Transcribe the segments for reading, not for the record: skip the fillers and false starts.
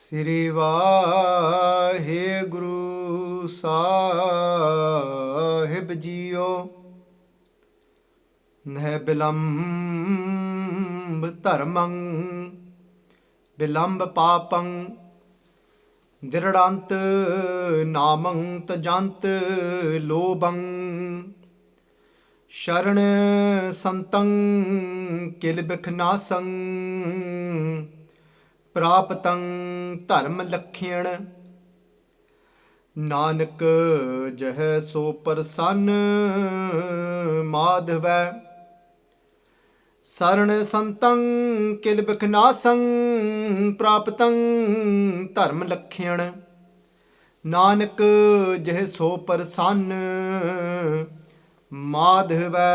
ਸ੍ਰੀ ਵਾਹਿਗੁਰੂ ਸਾਹਿਬ JIO. ਨਹਿ ਬਿਲੰਬ ਧਰਮੰ ਬਿਲੰਬ ਪਾਪੰ ਦਿਰੜੰਤ ਨਾਮੰ ਤਜੰਤ ਲੋਭੰ ਸ਼ਰਣ ਸੰਤੰ ਕਿਲ ਬਿਖਨਾਸੰ ਪ੍ਰਾਪਤੰ ਧਰਮ ਲਖਿਣ ਨਾਨਕ ਜਹ ਸੋ ਪ੍ਰਸੰਨ ਮਾਧਵੈ ਸਰਣ ਸੰਤੰ ਕਿਲ ਬਿਖਨਾਸੰ ਪ੍ਰਾਪਤੰ ਧਰਮ ਲਖਿਣ ਨਾਨਕ ਜਹ ਸੋ ਪ੍ਰਸੰਨ ਮਾਧਵੈ।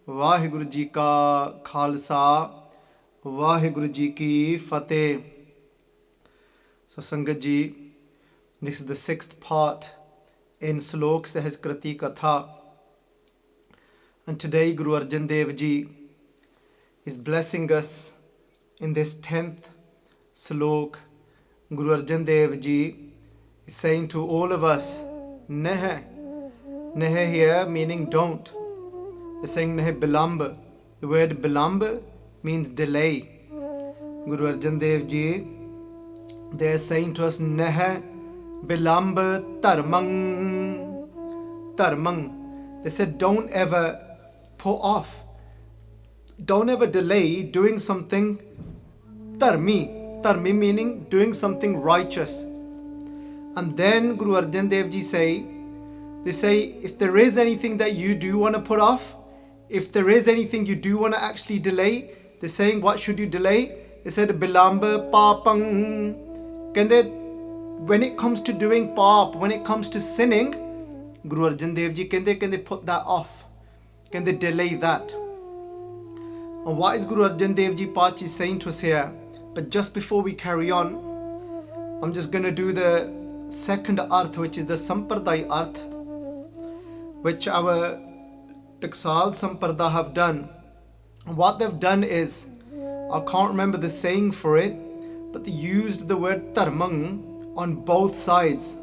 ਵਾਹਿਗੁਰੂ ਜੀ ਕਾ ਖਾਲਸਾ ਵਾਹਿਗੁਰੂ ਜੀ ਕੀ ਫਤਿਹ। So Sangat ji, this is the 6th part in Salok Sehaskriti Katha, and today Guru Arjan Dev Ji is blessing us in this 10th Salok. Guru Arjan Dev Ji is saying to all of us, Neh. Neh here meaning don't. They're saying Neh bilanb. The word bilanb means delay. Guru Arjan Dev Ji, they are saying to us, Neh bilanb dharman. Dharman. They said, don't ever put off. Don't ever delay doing something dharmi. Dharmi meaning doing something righteous. And then Guru Arjan Dev Ji they say, if there is anything that you do want to put off, if there is anything you do want to actually delay, they're saying, what should you delay? They said, bilanb papang. When it comes to doing pap, when it comes to sinning, Guru Arjan Dev Ji put that off. Can they delay that? And what is Guru Arjan Dev Ji Pachi saying to us here? But just before we carry on, I'm just going to do the second arth, which is the Sampradaya arth, which our Taksal Samprada have done. And what they've done is, I can't remember the saying for it, but they used the word dharman on both sides.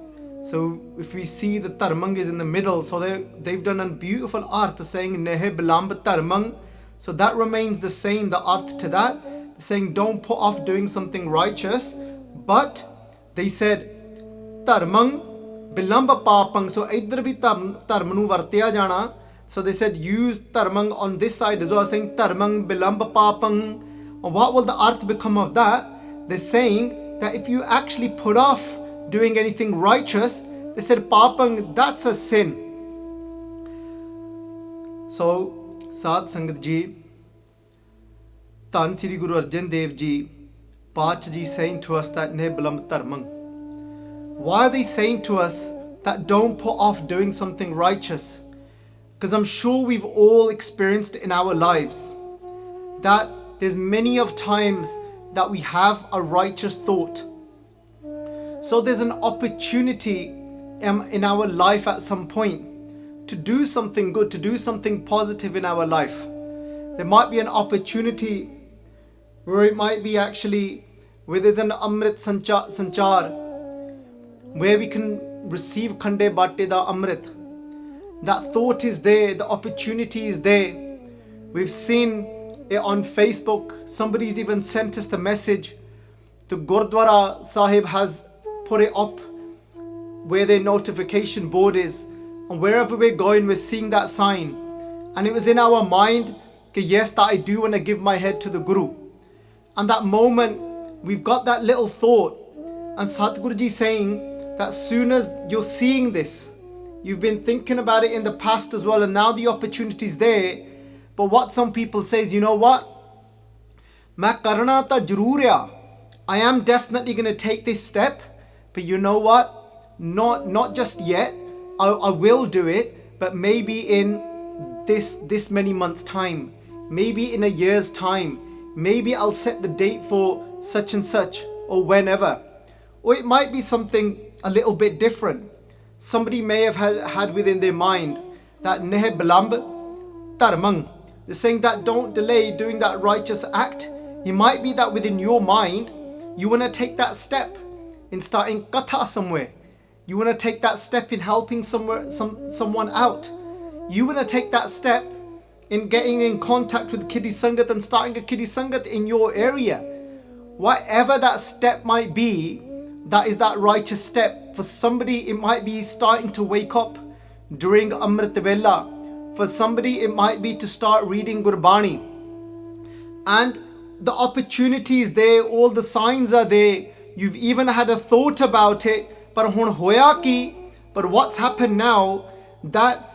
So if we see the dharman is in the middle, so they've done a beautiful arth saying Neh bilanb dharman. So that remains the same, the arth to that. They're saying don't put off doing something righteous, but they said dharman bilanb papang. So idhar bhi dharma nu vartya jana. So they said use dharman on this side as well, saying dharman bilanb papang. And what will the arth become of that? They're saying that if you actually put off doing anything righteous, they said papang, that's a sin. So Sad Sangat Ji, Tan Sri Guru Arjan Dev Ji, Pach Ji saying to us that Neh bilanb dharman. Why are they saying to us that don't put off doing something righteous? Because I'm sure we've all experienced in our lives that there's many of times that we have a righteous thought. So there's an opportunity in our life at some point to do something good, to do something positive in our life. There might be an opportunity where it might be actually where there's an Amrit Sanchar, where we can receive Khande Bhatte da Amrit. That thought is there, the opportunity is there. We've seen it on Facebook. Somebody's even sent us the message. The Gurdwara Sahib has put it up where their notification board is. And wherever we're going, we're seeing that sign. And it was in our mind, okay, yes, that I do want to give my head to the Guru. And that moment, we've got that little thought. And Satguruji saying that as soon as you're seeing this, you've been thinking about it in the past as well, and now the opportunity is there. But what some people say is, you know what? Main karna ta jaroor hai. I am definitely going to take this step. But you know what? Not just yet. I will do it. But maybe in this many months' time. Maybe in a year's time. Maybe I'll set the date for such and such. Or whenever. Or it might be something a little bit different. Somebody may have had within their mind that Neh bilanb dharman. They're saying that don't delay doing that righteous act. It might be that within your mind, You want to take that step in starting katha somewhere. You want to take that step in helping someone out. You want to take that step in getting in contact with Kiddie Sangat and starting a Kiddie Sangat in your area. Whatever that step might be, that is that righteous step. For somebody, it might be starting to wake up during Amrit Vela. For somebody, it might be to start reading Gurbani. And the opportunity is there, all the signs are there. You've even had a thought about it. But what's happened now, that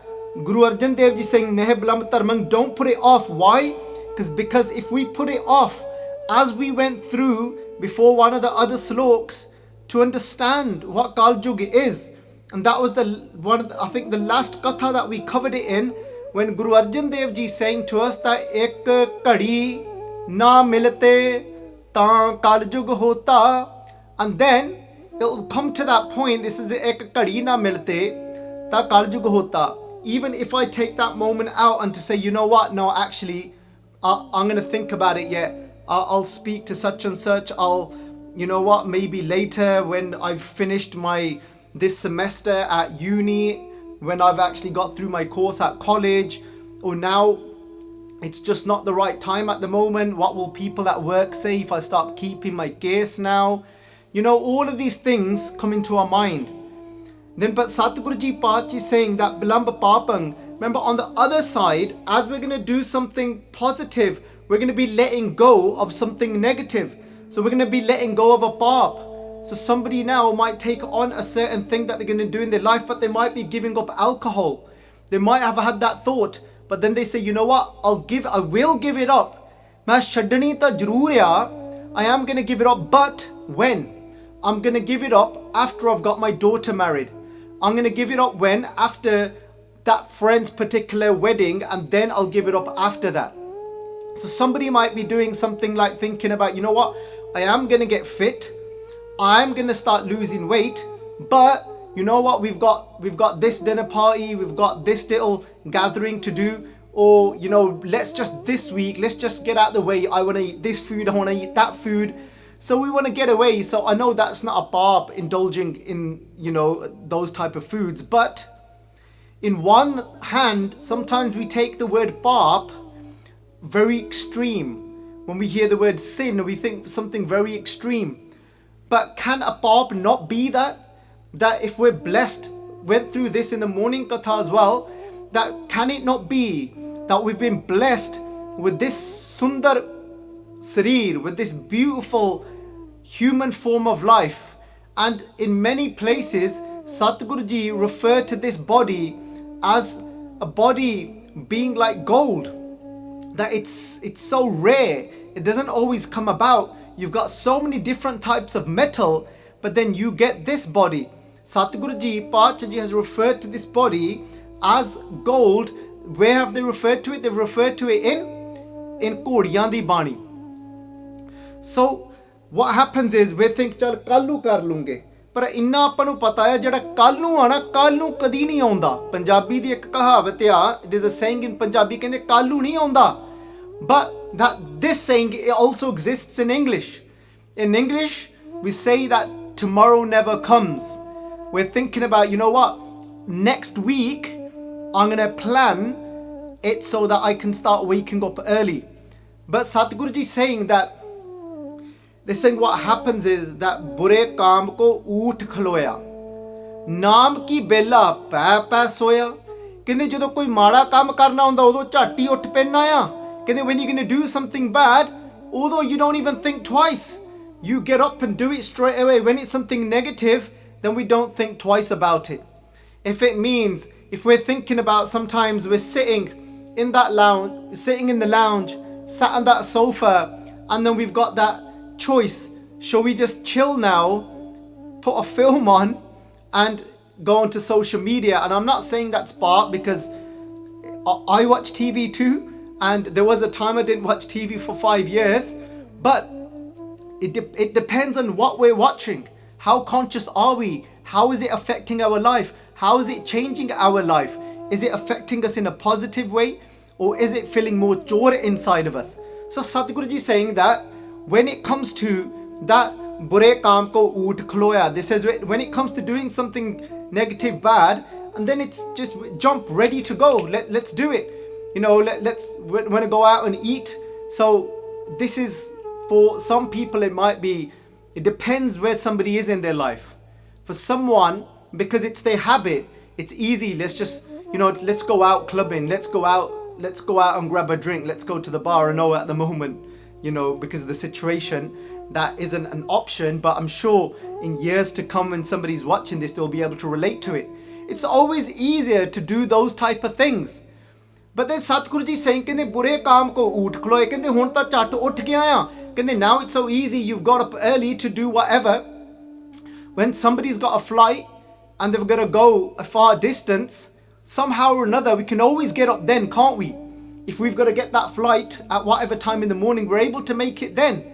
Guru Arjan Dev Ji saying, Neh bilanb dharman, don't put it off. Why? Because if we put it off, as we went through before one of the other sloks, to understand what Kaljug is, and that was the last katha that we covered it in, when Guru Arjan Dev Ji saying to us that ek kadi na milte ta Kaljug hota, and then it will come to that point. This is ek kadi na milte ta Kaljug hota. Even if I take that moment out and to say, you know what, no, actually, I'm going to think about it yet. I'll speak to such and such. You know what, maybe later when I've finished this semester at uni, when I've actually got through my course at college, or now it's just not the right time at the moment. What will people at work say if I start keeping my case now? You know, all of these things come into our mind. Then, but Satguruji Pachi saying that bilanb papang, remember on the other side, as we're going to do something positive, we're going to be letting go of something negative. So we're going to be letting go of a pap. So somebody now might take on a certain thing that they're going to do in their life, but they might be giving up alcohol. They might have had that thought, but then they say, you know what, I will give it up. I am going to give it up, but when? I'm going to give it up after I've got my daughter married. I'm going to give it up when? After that friend's particular wedding, and then I'll give it up after that. So somebody might be doing something like thinking about, you know what, I am going to get fit. I'm going to start losing weight, but you know what, we've got this dinner party, we've got this little gathering to do, or you know, let's just get out of the way. I want to eat this food, I want to eat that food. So we want to get away. So I know that's not a pap indulging in, you know, those type of foods, but in one hand, sometimes we take the word pap very extreme. When we hear the word sin, we think something very extreme. But can a pap not be that? That if we're blessed, went through this in the morning katha as well, that can it not be that we've been blessed with this sundar sarir, with this beautiful human form of life? And in many places, Satguruji referred to this body as a body being like gold. That it's so rare, it doesn't always come about. You've got so many different types of metal, but then you get this body. Satguruji Pachaji has referred to this body as gold. Where have they referred to it? They've referred to it in Kodiyaan di Bani. So what happens is we think chal kallu kar lunge, पर इन्ना ਆਪਾਂ ਨੂੰ ਪਤਾ ਹੈ ਜਿਹੜਾ ਕੱਲ ਨੂੰ ਆਣਾ ਕੱਲ ਨੂੰ ਕਦੀ ਨਹੀਂ ਆਉਂਦਾ। ਪੰਜਾਬੀ ਦੀ ਇੱਕ ਕਹਾਵਤ ਆ, there's a saying in Punjabi ਕਹਿੰਦੇ ਕੱਲ ਨੂੰ ਨਹੀਂ ਆਉਂਦਾ, but that this saying it also exists in English. In English we say that tomorrow never comes. We're thinking about, you know what, next week I'm going to plan it so that I can start waking up early. But Satguruji is saying that, they're saying what happens is that bure kaam ko oot khaloya, naam ki bela pੈ soya. ਕਹਿੰਦੇ ਜਦੋਂ ਕੋਈ ਮਾੜਾ ਕੰਮ ਕਰਨਾ ਹੁੰਦਾ ਉਦੋਂ ਝੱਟ ਹੀ ਉੱਠ ਪੈਣਾ ਆ। ਕਹਿੰਦੇ when you're going to do something bad, although you don't even think twice, you get up and do it straight away. When it's something negative, then we don't think twice about it. If it means, if we're thinking about, sometimes we're sitting in that lounge, sitting in the lounge, sat on that sofa, and then we've got that choice. Shall we just chill now, put a film on and go onto social media? And I'm not saying that's part, because I watch TV too, and there was a time I didn't watch TV for 5 years, but it depends on what we're watching. How conscious are we? How is it affecting our life? How is it changing our life? Is it affecting us in a positive way, or is it feeling more joy inside of us? So Satguruji is saying that when it comes to that बुरे काम को ऊट खलोया. This says when it comes to doing something negative, bad, and then it's just jump, ready to go. Let's do it. You know, let's want to go out and eat. So this is, for some people it might be, it depends where somebody is in their life. For someone, because it's their habit, it's easy. Let's just, you know, let's go out clubbing. Let's go out and grab a drink. Let's go to the bar. I know at the moment, you know, because of the situation, that isn't an option, but I'm sure in years to come when somebody's watching this, they'll be able to relate to it. It's always easier to do those type of things. But then Satguru ji saying, kende bure kaam ko oot khloye, kende hun ta chat uth gaya ya, kende now it's so easy, you've got up early to do whatever. When somebody's got a flight and they've got to go a far distance, somehow or another we can always get up then, can't we? If we've got to get that flight at whatever time in the morning, we're able to make it then.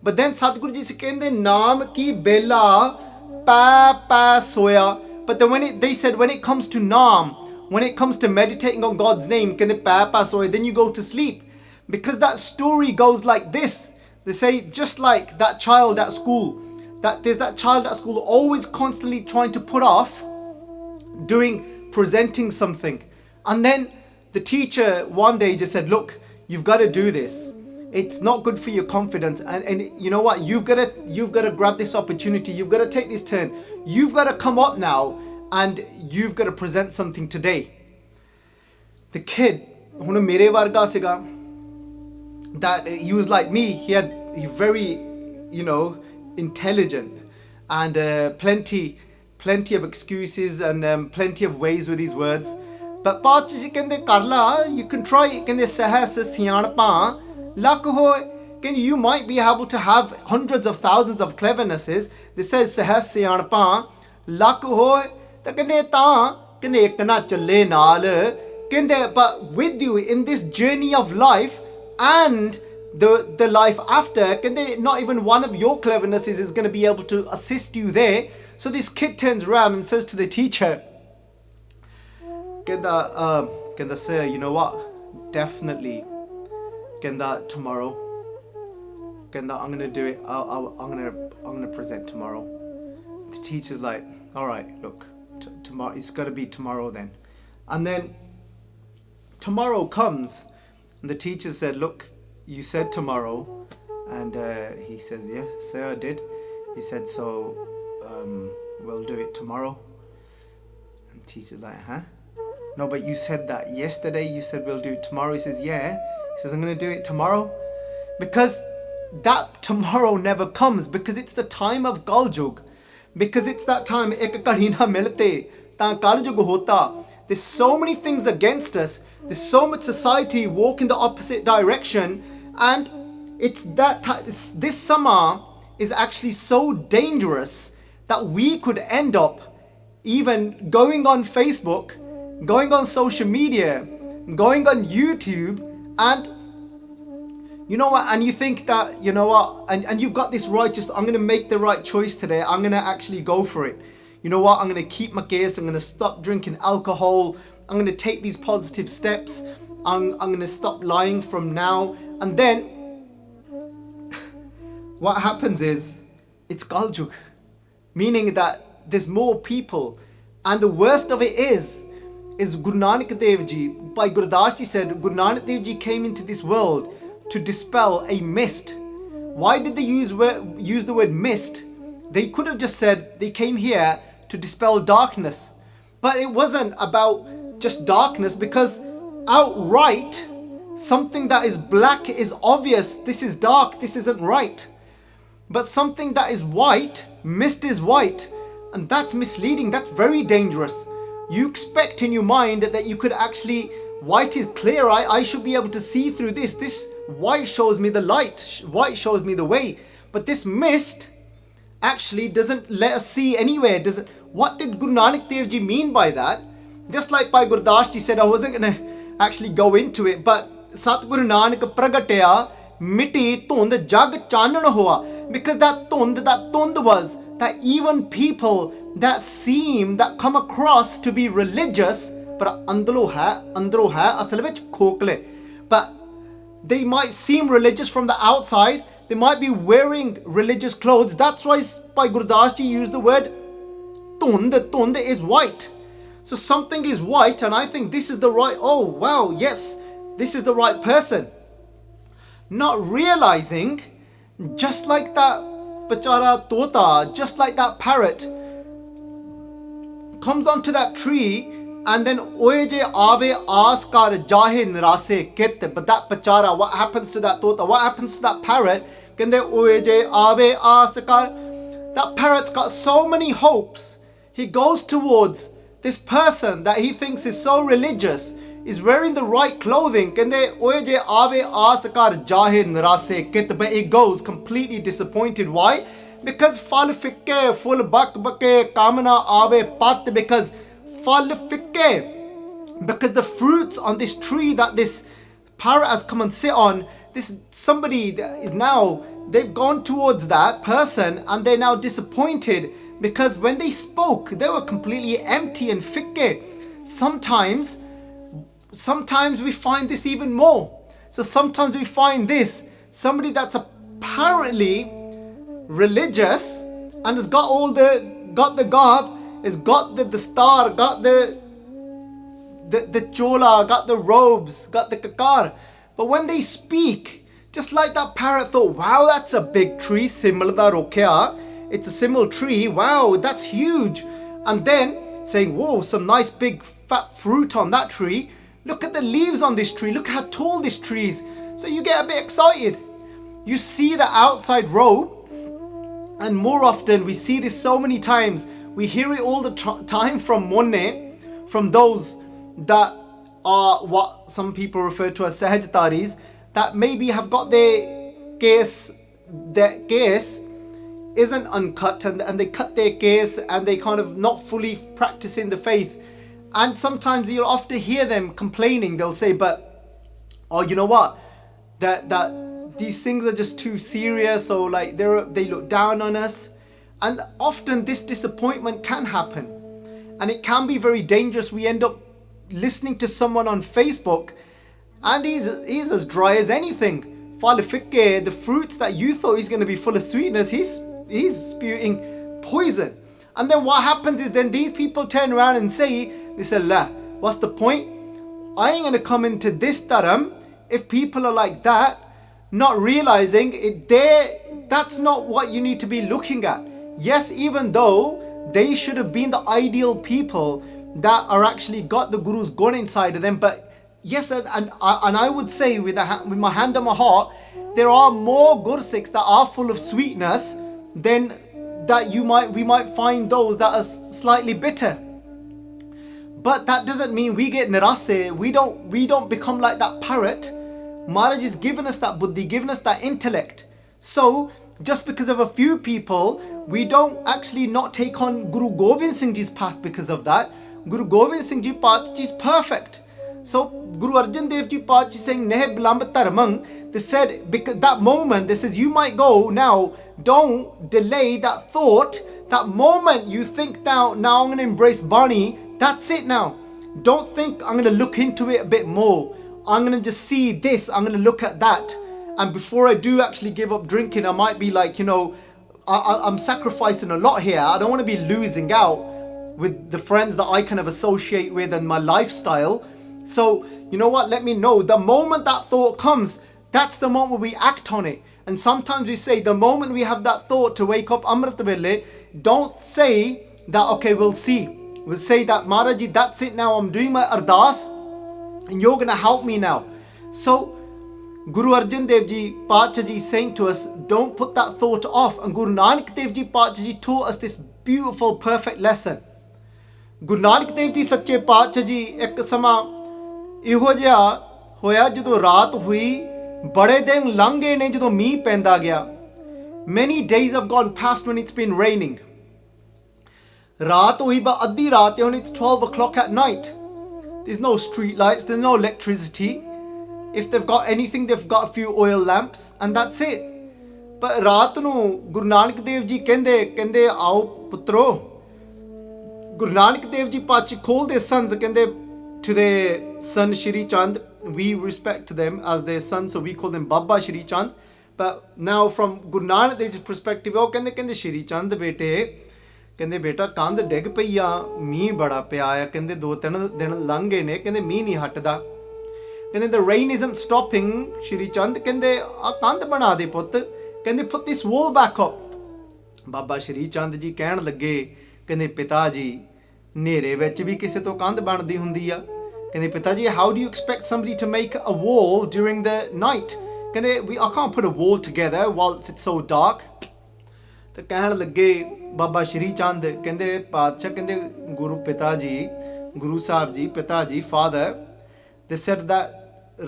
But then Sadhguru ji se kende naam ki bela pa soya. But then they said when it comes to naam, when it comes to meditating on God's name, kende pa soya, then you go to sleep. Because that story goes like this. They say just like that child at school, that there's that child at school always constantly trying to put off presenting something. And then the teacher one day just said, look, you've got to do this. It's not good for your confidence, and you know what, you've got to grab this opportunity, you've got to take this turn, you've got to come up now and you've got to present something today. The kid, hun mere varga siga, that he was like me, he very, you know, intelligent and plenty of excuses and plenty of ways with his words. But baat chi kende karla, you can try it, kende sahas siyanpa Luck hoy, you might be able to have hundreds of thousands of clevernesses. This says sahas siyanpa luck hoy ta kende ta kende ek na challe naal kende, but with you in this journey of life and the life after, kende not even one of your clevernesses is going to be able to assist you there. So this kid turns around and says to the teacher, kenda sir, you know what, definitely kenda tomorrow, kenda I'm gonna do it, I'm gonna present tomorrow. The teacher's like, all right, look, tomorrow, it's got to be tomorrow then. And then tomorrow comes and the teacher said, look, you said tomorrow. And he says, yeah sir, I did. He said, so we'll do it tomorrow. And the teacher's like, huh? No, but you said that yesterday, you said we'll do it tomorrow. He says, yeah. He says, I'm going to do it tomorrow. Because that tomorrow never comes, because it's the time of Kaljug. Because it's that time, ek kahina milte, ta Kaljug hota. There's so many things against us. There's so much society walk in the opposite direction. And it's that this summer is actually so dangerous that we could end up even going on Facebook, going on social media, going on YouTube, and you know what, and you think that, you know what, and you've got this righteous, I'm going to make the right choice today, I'm going to actually go for it. You know what, I'm going to keep my case, I'm going to stop drinking alcohol, I'm going to take these positive steps, I'm going to stop lying from now. And then what happens is, it's Kaljug, meaning that there's more people. And the worst of it is Guru Nanak Dev Ji, by Gurdas Ji said, Guru Nanak Dev Ji came into this world to dispel a mist. Why did they use the word mist? They could have just said they came here to dispel darkness. But it wasn't about just darkness, because outright, something that is black is obvious, this is dark, this isn't right. But something that is white, mist is white, and that's misleading, that's very dangerous. You expect in your mind that you could actually, white is clear, I should be able to see through this. This white shows me the light, white shows me the way. But this mist actually doesn't let us see anywhere. What did Guru Nanak Dev Ji mean by that? Just like by Gurdas Ji said, I wasn't going to actually go into it, but Satguru Nanak pragatya miti thund jag chanan hoa. Because that thund was that even people that come across to be religious, but andro hai asal vich khokle. But they might seem religious from the outside, They might be wearing religious clothes. That's why Bhai Gurdas ji used the word Tund. Tund is white. So something is white, and I think this is the right, oh wow, yes, this is the right person. Not realizing, just like that Pachara Tota, just like that parrot, comes onto that tree, and then Oeje Ave Askar Jahe Nirase Kit. But that Pachara, what happens to that Tota? What happens to that parrot? Kende Oeje Ave Askar. That parrot's got so many hopes. He goes towards this person that he thinks is so religious, is wearing the right clothing. Kende Oeje Ave Askar Jahe Nirase Kit. But it goes completely disappointed. Why? Because Fal Fikke, Full Bak Bake, Kamana Ave Pat. Because Fal Fikke, because the fruits on this tree that this parrot has come and sit on, this somebody is now, they've gone towards that person and they're now disappointed because when they spoke, they were completely empty and fikke. Sometimes we find this even more. So sometimes we find this, somebody that's apparently religious and has got the garb, has got the star, got the chola, got the robes, got the kakar. But when they speak, just like that parrot thought, wow, that's a big tree, similar rokya. It's a similar tree, wow, that's huge. And then saying, whoa, some nice big fat fruit on that tree. Look at the leaves on this tree, look how tall this tree is. So you get a bit excited. You see the outside robe, and more often we see this so many times. We hear it all the time from Monne, from those that are what some people refer to as Sahajtaris, that maybe have got their case isn't uncut, and they cut their case and they kind of not fully practicing the faith. And sometimes you'll often hear them complaining. They'll say, but oh, you know what, that these things are just too serious, or like they look down on us. And often this disappointment can happen, and it can be very dangerous. We end up listening to someone on Facebook and he's as dry as anything. Falifikke, the fruits that you thought he's going to be full of sweetness, he's spewing poison. And then what happens is then these people turn around and say, they say, la, what's the point? I ain't going to come into this dharam if people are like that, not realizing that's not what you need to be looking at. Yes, even though they should have been the ideal people that are actually got the Guru's gun inside of them, but yes, and I would say with my hand on my heart, there are more Gursikhs that are full of sweetness than that we might find those that are slightly bitter. But that doesn't mean we get nirase. We don't become like that parrot. Maharaj has given us that buddhi, given us that intellect. So just because of a few people, we don't actually not take on Guru Gobind Singh Ji's path because of that. Guru Gobind Singh Ji path is perfect. So Guru Arjan Dev Ji path is saying Neh bilanb dharman. They said, because that moment, they says you might go now, don't delay that thought. That moment you think now I'm going to embrace Bani, that's it now. Don't think I'm going to look into it a bit more. I'm going to just see this, I'm going to look at that. And before I do actually give up drinking, I might be like, I'm sacrificing a lot here. I don't want to be losing out with the friends that I kind of associate with and my lifestyle. So, you know what? Let me know. The moment that thought comes, that's the moment we act on it. And sometimes we say, the moment we have that thought to wake up Amrit Vele, don't say that, okay, we'll see. We'll say that, Maharaji, that's it now. I'm doing my ardas and you're going to help me now. So, Guru Arjan Dev Ji Pacha Ji is saying to us, don't put that thought off. And Guru Nanak Dev Ji Pacha Ji taught us this beautiful, perfect lesson. Guru Nanak Dev Ji Sache Pacha Ji ek sama iho jiha hoya jadon raat hui, bade din lang gaye ne jadon meeh penda gaya. Many days have gone past when it's been raining. Raat hui ba addi raat hai, it's 12 o'clock at night. There's no street lights, there's no electricity. If they've got anything, they've got a few oil lamps and that's it. But raat nu Guru Nanak Dev Ji kende aao putro. Guru Nanak Dev Ji Pachi called their sons to their son Shri Chand. We respect them as their son, so we call them Baba Shri Chand. but now from Guru Nanak Dev Ji's perspective, ਉਹ ਕਹਿੰਦੇ ਸ਼੍ਰੀ ਚੰਦ ਬੇਟੇ, ਕਹਿੰਦੇ ਬੇਟਾ ਕੰਧ ਡਿੱਗ ਪਈ ਆ, ਮੀਂਹ ਬੜਾ ਪਿਆ ਆ, ਕਹਿੰਦੇ 2-3 ਦਿਨ ਲੰਘ ਗਏ ਨੇ, ਕਹਿੰਦੇ ਮੀਂਹ ਨਹੀਂ ਹਟਦਾ, ਕਹਿੰਦੇ the rain isn't stopping, Shri Chand ਕਹਿੰਦੇ ਆ ਕੰਧ ਬਣਾ ਦੇ ਪੁੱਤ, ਕਹਿੰਦੇ put this wall back up। Baba Shri Chand ji ਕਹਿਣ ਲੱਗੇ, ਕਹਿੰਦੇ ਪਿਤਾ ਜੀ ਹਨੇਰੇ ਵਿੱਚ ਵੀ ਕਿਸੇ ਤੋਂ ਕੰਧ ਬਣਦੀ ਹੁੰਦੀ ਆ, ਕਹਿੰਦੇ ਪਿਤਾ ਜੀ how do you expect somebody to make a wall during the night, ਕਹਿੰਦੇ I can't put a wall together whilst it's so dark। ਤੇ ਕਹਿਣ ਲੱਗੇ ਬਾਬਾ ਸ਼੍ਰੀ ਚੰਦ, ਕਹਿੰਦੇ ਪਾਤਸ਼ਾਹ, ਕਹਿੰਦੇ ਗੁਰੂ ਪਿਤਾ ਜੀ, ਗੁਰੂ ਸਾਹਿਬ ਜੀ, ਪਿਤਾ ਜੀ, father, they said that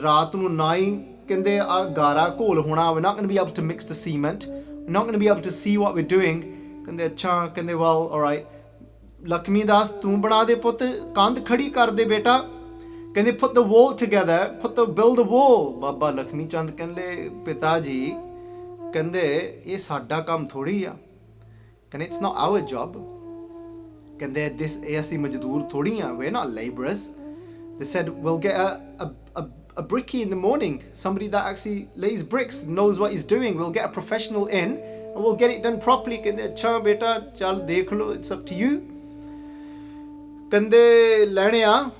ਰਾਤ ਨੂੰ ਨਾ ਹੀ ਕਹਿੰਦੇ ਆ ਗਾਰਾ ਘੋਲ ਹੋਣਾ, we're not going to be able to mix the cement, we're not going to be able to see what we're doing। ਕਹਿੰਦੇ ਅੱਛਾ, ਕਹਿੰਦੇ well alright, ਲక్ష్ਮੀ ਦਾਸ ਤੂੰ ਬਣਾ ਦੇ ਪੁੱਤ, ਕੰਧ ਖੜੀ ਕਰ ਦੇ ਬੇਟਾ, ਕਹਿੰਦੇ put the wall together, build a wall। ਬਾਬਾ ਲక్ష్ਮੀ ਚੰਦ ਕਹਿੰਦੇ ਪਿਤਾ ਜੀ, ਕਹਿੰਦੇ ਇਹ ਸਾਡਾ ਕੰਮ ਥੋੜੀ ਆ, ਕਹਿੰਦੇ it's not our job, ਕਹਿੰਦੇ ਇਹ ਅਸੀਂ ਮਜ਼ਦੂਰ ਥੋੜੀ ਆ, we're not laborers। They said we'll get a brickie in the morning, somebody that actually lays bricks, knows what he's doing, we'll get a professional in and we'll get it done properly। ਕਹਿੰਦੇ ਅੱਛਾ ਬੇਟਾ ਚੱਲ ਦੇਖ ਲਓ, it's up to you। ਕਹਿੰਦੇ ਲੈਣੇ ਆ,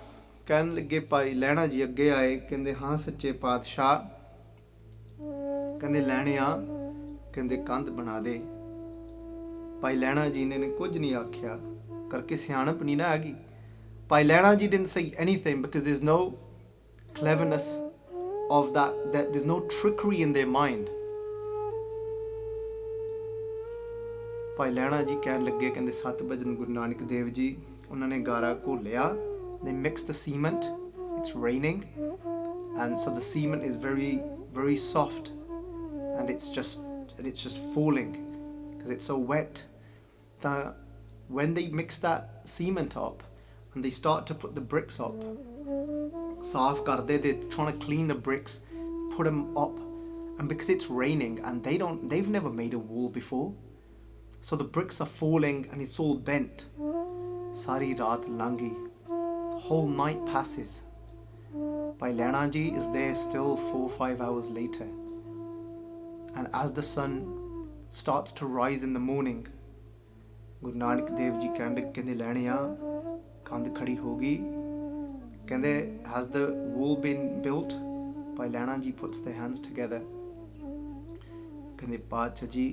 ਕਹਿਣ ਲੱਗੇ ਭਾਈ ਲਹਿਣਾ ਜੀ ਅੱਗੇ ਆਏ, ਕਹਿੰਦੇ ਹਾਂ ਸੱਚੇ ਪਾਤਸ਼ਾਹ, ਕਹਿੰਦੇ ਲੈਣੇ ਆ, ਕਹਿੰਦੇ ਕੰਧ ਬਣਾ ਦੇ। ਭਾਈ ਲਹਿਣਾ ਜੀ ਨੇ ਕੁਝ ਨਹੀਂ ਆਖਿਆ, ਕਰਕੇ ਸਿਆਣਪ ਨਹੀਂ ਨਾ ਹੈਗੀ। Bhai Lehna ji didn't say anything because there's no cleverness of that there's no trickery in their mind। Bhai Lehna ji ਕਹਿਣ ਲੱਗੇ, ਕਹਿੰਦੇ 7 ਵਜੇ ਗੁਰੂ ਨਾਨਕ ਦੇਵ ਜੀ ਉਹਨਾਂ ਨੇ ਗਾਰਾ ਘੋਲਿਆ, they mixed the cement, it's raining and so the cement is very very soft and it's just falling because it's so wet। When they mix that cement up and they start to put the bricks up, saaf karde, they're trying to clean the bricks, put them up, and because it's raining and they've never made a wall before, so the bricks are falling and it's all bent। Sari raat langi, the whole night passes, Bhai Lehna ji is there still 4-5 hours later, and as the sun starts to rise in the morning, Guru Nanak Dev Ji ਕਹਿੰਦੇ ਲੈਣਿਆ ਕੰਧ ਖੜੀ ਹੋ ਗਈ, ਕਹਿੰਦੇ has the wall been built? Bhai Lehna ji puts their hands together, ਕਹਿੰਦੇ ਪਾਤਸ਼ਾਹ ਜੀ,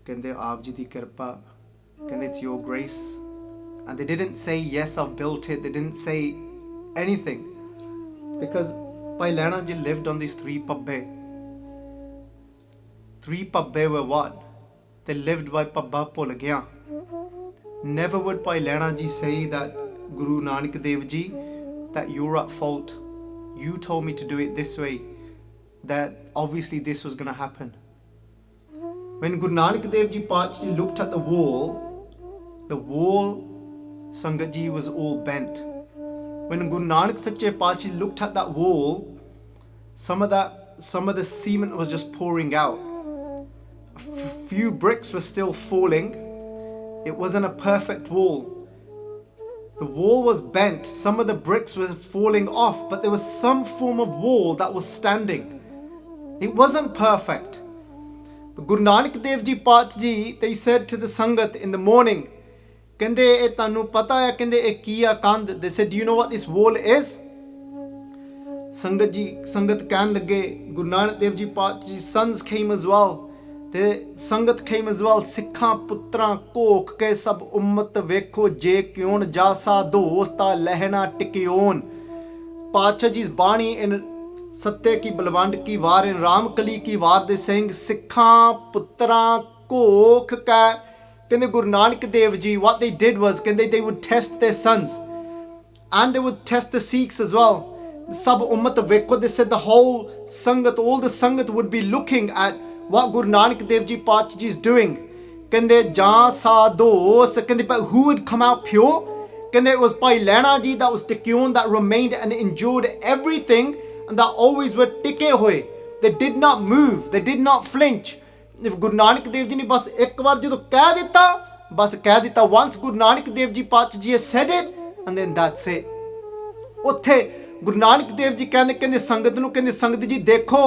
ਕਹਿੰਦੇ ਆਪ ਜੀ ਦੀ ਕਿਰਪਾ, ਕਹਿੰਦੇ it's your grace। And they didn't say yes I've built it, they didn't say anything because Bhai Lehna ji lived on these 3 pabbe। 3 pabbe were what? They lived by pabba bhul gaya। Never would Bhai Lehna ji say that Guru Nanak Dev Ji, that you're at fault, you told me to do it this way, that obviously this was going to happen। When Guru Nanak Dev Ji Paatshah Ji looked at the wall Sangat Ji was all bent। When Guru Nanak Sache Paatshah looked at that wall, some of the cement was just pouring out, a few bricks were still falling, it wasn't a perfect wall, the wall was bent, some of the bricks were falling off, but there was some form of wall that was standing, it wasn't perfect। But Guru Nanak Dev Ji Paatshah Ji, they said to the Sangat in the morning, ਕਹਿੰਦੇ ਇਹ ਤੁਹਾਨੂੰ ਪਤਾ ਹੈ, ਕਹਿੰਦੇ ਇਹ ਕੀ ਆ ਕੰਧ? they said do you know what this wall is? ਸੰਗਤ ਕਹਿਣ ਲੱਗੇ, ਗੁਰੂ ਨਾਨਕ ਦੇਵ ਜੀ ਪਾਤਸ਼ਾਹ ਜੀ sons came as well, ਤੇ ਸੰਗਤ came as well, ਸਿੱਖਾਂ ਪੁੱਤਰਾਂ ਕੋਖ ਕੇ ਸਭ ਉਮਤ ਵੇਖੋ, ਜੇ ਕਿਉਂ ਜਾਸਾ ਦੋਸਤਾ ਲਹਿਣਾ ਟਿਕਿਓਨ। ਪਾਤਸ਼ਾਹ ਜੀ ਬਾਣੀ ਇਨ ਸੱਤੇ ਕੀ ਬਲਵੰਡ ਕੀ ਵਾਰ, ਇਨ ਰਾਮ ਕਲੀ ਕੀ ਵਾਰ ਦੇ ਸਿੰਘ, ਸਿੱਖਾਂ ਪੁੱਤਰਾਂ ਕੋਖ ਕੈ, ਕਹਿੰਦੇ Guru Nanak Dev ji what they did was, ਕਹਿੰਦੇ they would test their sons and they would test the Sikhs as well। ਸਭ ਉਮਤ ਵੇਖੋ, they said the whole ਸੰਗਤ, all the ਸੰਗਤ would be looking at what Guru Nanak Dev Ji Paatshah Ji is doing। ਕਹਿੰਦੇ ਜਾਂ ਸਾਦੋਸ, ਕਹਿੰਦੇ but who would come out pure? ਕਹਿੰਦੇ it was Bhai Lehna Ji that was tikkun, that remained and endured everything and that always were ਟਿਕੇ ਹੋਏ, they did not move, they did not flinch। Guru Nanak Dev ji ਨੇ ਬਸ ਇੱਕ ਵਾਰ ਜਦੋਂ ਕਹਿ ਦਿੱਤਾ, ਬਸ ਕਹਿ ਦਿੱਤਾ, once Guru Nanak Dev ji ਪਾਤਸ਼ਾਹ ਜੀ said it and then that's it। ਉੱਥੇ ਗੁਰੂ ਨਾਨਕ ਦੇਵ ਜੀ ਕਹਿੰਦੇ ਸੰਗਤ ਨੂੰ, ਕਹਿੰਦੇ ਸੰਗਤ ਜੀ ਦੇਖੋ,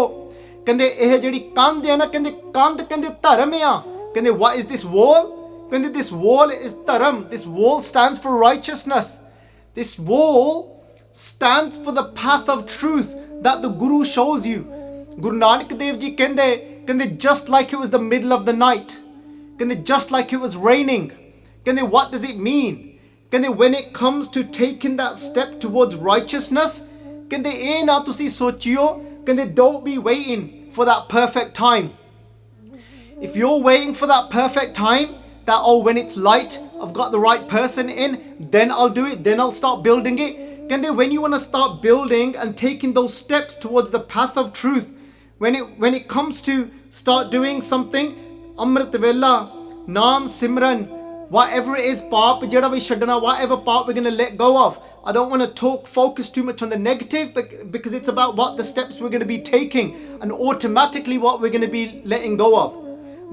ਕਹਿੰਦੇ ਇਹ ਜਿਹੜੀ ਕੰਧ ਹੈ ਨਾ, ਕਹਿੰਦੇ ਕੰਧ ਕਹਿੰਦੇ ਧਰਮ ਆ। ਕਹਿੰਦੇ what is this wall? ਕਹਿੰਦੇ this wall is ਧਰਮ, this wall stands for righteousness, this wall stands for the path of truth that the Guru shows you. Guru Nanak Dev Ji ਕਹਿੰਦੇ just like it was the middle of the night, ਕਹਿੰਦੇ just like it was raining, ਕਹਿੰਦੇ what does it mean? ਕਹਿੰਦੇ when it comes to taking that step towards righteousness, ਕਹਿੰਦੇ ਇਹ ਨਾ ਤੁਸੀਂ ਸੋਚਿਓ, ਕਹਿੰਦੇ don't be waiting for that perfect time. If you're waiting for that perfect time, that oh when it's light, I've got the right person in, then I'll do it, then I'll start building it. ਕਹਿੰਦੇ when you want to start building and taking those steps towards the path of truth, when it comes to start doing something, Amrit Vela, Naam Simran, whatever it is, paap jehda we chadna, whatever paap we're going to let go of. I don't want to focus too much on the negative, because it's about what the steps we're going to be taking and automatically what we're going to be letting go of.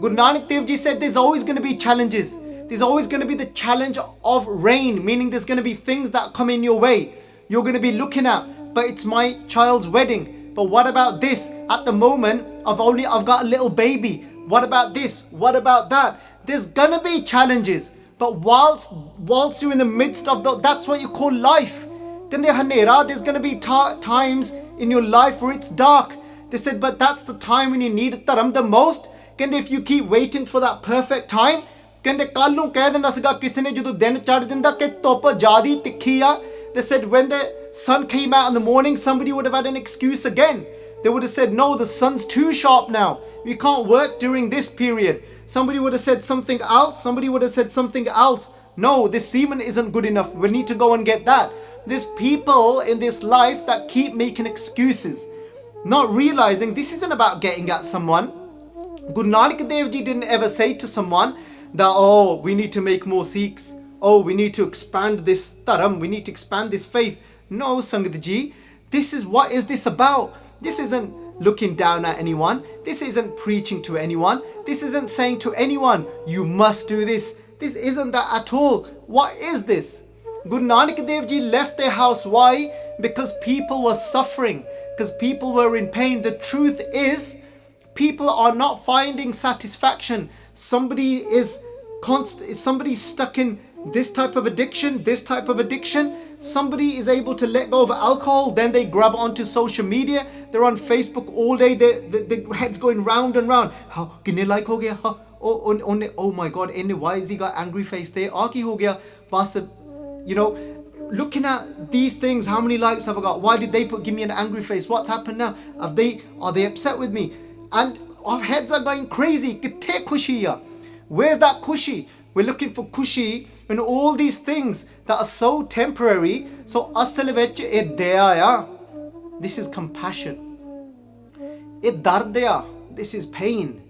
Guru Nanak Dev Ji said there's always going to be challenges. There's always going to be the challenge of rain, meaning there's going to be things that come in your way. You're going to be looking at, but it's my child's wedding. But what about this? At the moment, I've got a little baby. What about this? What about that? There's going to be challenges. But whilst you're in the midst of that's what you call life. There's going to be times in your life where it's dark. They said, but that's the time when you need dharam the most. If you keep waiting for that perfect time, ਕੱਲ ਨੂੰ ਕਹਿ ਦਿੰਦਾ ਸੀਗਾ ਕਿਸੇ ਨੇ ਜਦੋਂ ਦਿਨ ਚੜ੍ਹ ਜਾਂਦਾ ਕਿ ਧੁੱਪ ਜ਼ਿਆਦੀ ਤਿੱਖੀ ਆ. They said when the sun came out in the morning, somebody would have had an excuse again. They would have said, no, the sun's too sharp now, we can't work during this period. Somebody would have said something else. Somebody would have said something else. No, this semen isn't good enough, we need to go and get that. There's people in this life that keep making excuses, not realizing this isn't about getting at someone. Guru Nanak Dev Ji didn't ever say to someone that, oh, we need to make more Sikhs. Oh, we need to expand this dharam. We need to expand this faith. No, Sangat Ji, what is this about? This isn't looking down at anyone. This isn't preaching to anyone. This isn't saying to anyone, you must do this. This isn't that at all. What is this? Guru Nanak Dev Ji left their house. Why? Because people were suffering. Because people were in pain. The truth is, people are not finding satisfaction. Somebody is stuck in this type of addiction. Somebody is able to let go of alcohol, then they grab onto social media. They're on Facebook all day. Their head's going round and round. How kinne like ho gaya? Oh my God, why has he got angry face there? Ki ho gaya? Looking at these things, how many likes have I got? Why did they give me an angry face? What's happened now? Are they upset with me? And our heads are going crazy. Kithe khushi ya? Where's that khushi? We're looking for khushi in all these things that are so temporary. So asal vich eh daya ya. This is compassion. Eh dard ya. This is pain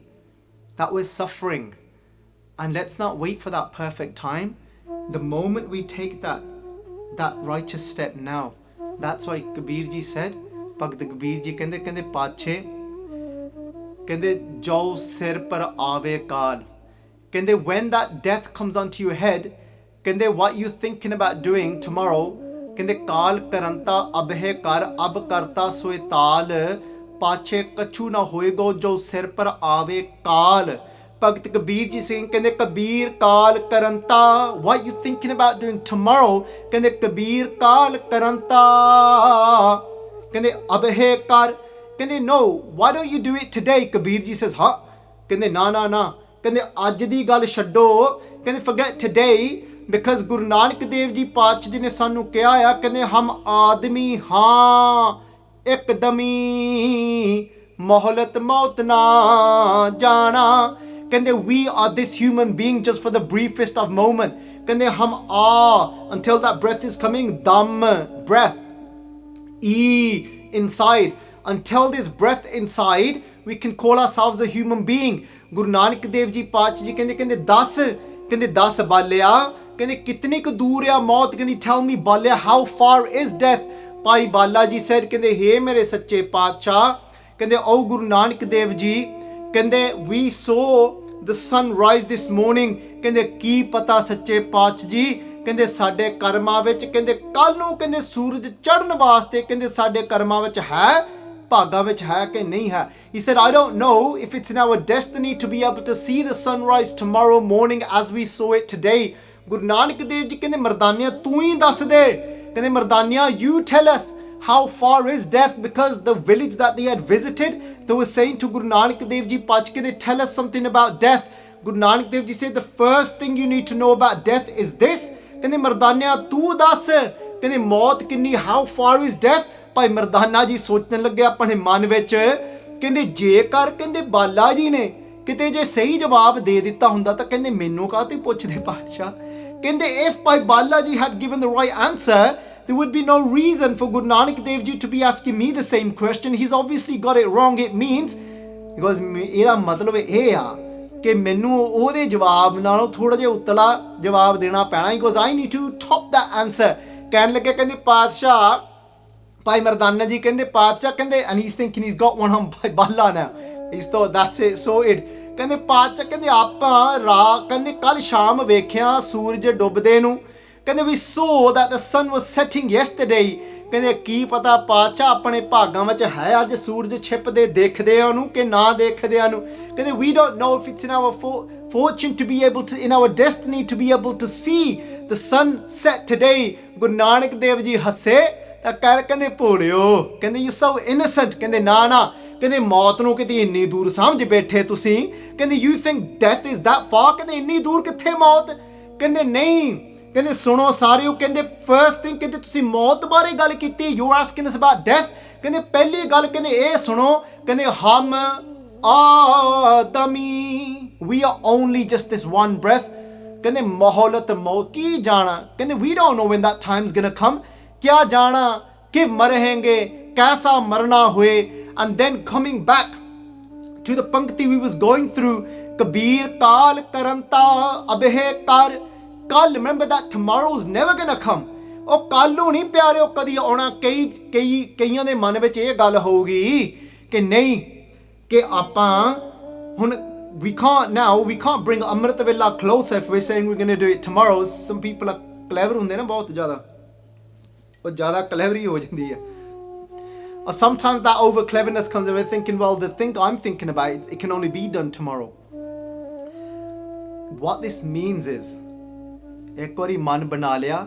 that we're suffering. And let's not wait for that perfect time. The moment we take that righteous step now. That's why Kabir Ji said, Bhakt Kabir Ji kende pache kende jo sir par aave kaal. Kende when that death comes onto your head, kende what you thinking about doing tomorrow, kende kaal karanta abhe kar ab karta soe taal pache kachu na hoego jo sir par aave kaal. Bhakt Kabir Ji saying, kende Kabir kaal karanta, what you thinking about doing tomorrow, kende Kabir kaal karanta, kende abhe kar, kende no, why don't you do it today? Kabir Ji says, ha, kende na, kende aj di gal chaddo, kende forget today, because Guru Nanak Dev Ji Paatshah Ji ne sanu kiha ya, kende hum aadmi haan ekdami mohalat maut na jana. Kende we are this human being just for the briefest of moment. Kende hum until that breath is coming, dam, breath, inside. Until this breath inside, we can call ourselves a human being. Guru Nanak Dev Ji Paatshah Ji kende 10 balya, kende kitne ko dur ya maut, kende tell me balya, how far is death? Pai Bala Ji said, kende hey mere sache Paatshah, kende oh Guru Nanak Dev Ji, kende we saw the sun rise this morning, kende ki pata sache Paatshah Ji, kende sade karma vich, kende kal nu kende suraj chadhan vaste, kende sade karma vich hai, ਭਾਗਾਂ ਵਿੱਚ ਹੈ ਕਿ ਨਹੀਂ ਹੈ. He said, I don't know if it's in our destiny to be able to see the sunrise tomorrow morning as we saw it today. Guru Nanak Dev ji ਕਹਿੰਦੇ ਮਰਦਾਨਿਆ ਤੂੰ ਹੀ ਦੱਸ ਦੇ. ਕਹਿੰਦੇ ਮਰਦਾਨਿਆ you tell us how far is death, because the village that they had visited, they were saying to Guru Nanak Dev Ji, Pachke, tell us something about death. Guru Nanak Dev Ji said, the first thing you need to know about death is this. ਕਹਿੰਦੇ ਮਰਦਾਨਿਆ ਤੂੰ ਦੱਸ ਕਹਿੰਦੇ ਮੌਤ ਕਿੰਨੀ, how far is death. ਭਾਈ ਮਰਦਾਨਾ ਜੀ ਸੋਚਣ ਲੱਗੇ ਆਪਣੇ ਮਨ ਵਿੱਚ, ਕਹਿੰਦੇ ਜੇਕਰ ਕਹਿੰਦੇ ਬਾਲਾ ਜੀ ਨੇ ਕਿਤੇ ਜੇ ਸਹੀ ਜਵਾਬ ਦੇ ਦਿੱਤਾ ਹੁੰਦਾ ਤਾਂ ਕਹਿੰਦੇ ਮੈਨੂੰ ਕਾਹਤੇ ਪੁੱਛਦੇ ਪਾਤਸ਼ਾਹ. ਕਹਿੰਦੇ if Bhai Bala ji had given the right answer, there would be no reason for Guru Nanak Dev Ji to be asking me the same question. He's obviously got it wrong. It means, because ਇਹਦਾ ਮਤਲਬ ਇਹ ਆ ਕਿ ਮੈਨੂੰ ਉਹਦੇ ਜਵਾਬ ਨਾਲੋਂ ਥੋੜਾ ਜਿਹਾ ਉਤਲਾ ਜਵਾਬ ਦੇਣਾ ਪੈਣਾ, because I need to top that answer. ਕਹਿਣ ਲੱਗੇ ਕਹਿੰਦੇ ਪਾਤਸ਼ਾਹ, ਭਾਈ ਮਰਦਾਨਾ ਜੀ ਕਹਿੰਦੇ ਪਾਤਸ਼ਾਹ ਕਹਿੰਦੇ, and he's thinking he's got one on Bhai Bala now. He's thought that's it, sorted. ਕਹਿੰਦੇ ਪਾਤਸ਼ਾਹ ਕਹਿੰਦੇ ਆਪਾਂ ਕਹਿੰਦੇ ਕੱਲ ਸ਼ਾਮ ਵੇਖਿਆ ਸੂਰਜ ਡੁੱਬਦੇ ਨੂੰ. ਕਹਿੰਦੇ we saw that the sun was setting yesterday. ਕਹਿੰਦੇ ਕੀ ਪਤਾ ਪਾਤਸ਼ਾਹ ਆਪਣੇ ਭਾਗਾਂ ਵਿੱਚ ਹੈ ਅੱਜ ਸੂਰਜ ਛਿਪਦੇ ਦੇਖਦੇ ਆ ਉਹਨੂੰ ਕਿ ਨਾ ਦੇਖਦੇ ਆ ਨੂੰ. ਕਹਿੰਦੇ we don't know if it's in our fortune to be able to, in our destiny to be able to see the sun set today. Guru Nanak Dev ji ਹੱਸੇ ਤਾਂ ਕਹਿੰਦੇ ਭੋਲਿਓ, ਕਹਿੰਦੇ you so innocent. ਕਹਿੰਦੇ ਨਾ ਕਹਿੰਦੇ ਮੌਤ ਨੂੰ ਕਿਤੇ ਇੰਨੀ ਦੂਰ ਸਮਝ ਬੈਠੇ ਤੁਸੀਂ. ਕਹਿੰਦੇ you think death is that far. ਕਹਿੰਦੇ ਇੰਨੀ ਦੂਰ ਕਿੱਥੇ ਮੌਤ. ਕਹਿੰਦੇ ਨਹੀਂ. ਕਹਿੰਦੇ ਸੁਣੋ ਸਾਰਿਓ, ਕਹਿੰਦੇ ਫਰਸਟ ਥਿੰਗ ਕਹਿੰਦੇ ਤੁਸੀਂ ਮੌਤ ਬਾਰੇ ਗੱਲ ਕੀਤੀ, you asking us about death. ਕਹਿੰਦੇ ਪਹਿਲੀ ਗੱਲ ਕਹਿੰਦੇ ਇਹ ਸੁਣੋ, ਕਹਿੰਦੇ ਹਮ ਆਦਮੀ, we are only just this one breath. ਕਹਿੰਦੇ ਮੌਲਤ ਮੌਤ ਕੀ ਜਾਣਾ. ਕਹਿੰਦੇ we don't know when that time is gonna come. क्या जाना कि मरेंगे, कैसा मरना हुए. And then coming back to the pankti we was going through, Kabir काल करंता अबहे कर. ਕੱਲ remember that tomorrow is never gonna come. ਉਹ ਕੱਲ ਨੂੰ ਨਹੀਂ ਪਿਆਰਿਓ ਕਦੀ ਆਉਣਾ. ਕਈਆਂ ਦੇ ਮਨ ਵਿੱਚ ਇਹ ਗੱਲ ਹੋਊਗੀ ਕਿ ਨਹੀਂ ਕਿ ਆਪਾਂ ਹੁਣ we can't bring ਅੰਮ੍ਰਿਤ ਵੇਲਾ closer if we're saying we're gonna do it tomorrow. Some people are clever ਹੁੰਦੇ ਨਾ ਬਹੁਤ ਜ਼ਿਆਦਾ, ਉਹ ਜ਼ਿਆਦਾ clever ਹੀ ਹੋ ਜਾਂਦੀ ਹੈ. Or sometimes that over cleverness comes and we're thinking, well, the thing I'm thinking about, it can only be done tomorrow. What this means is, ਇੱਕ ਵਾਰੀ ਮਨ ਬਣਾ ਲਿਆ,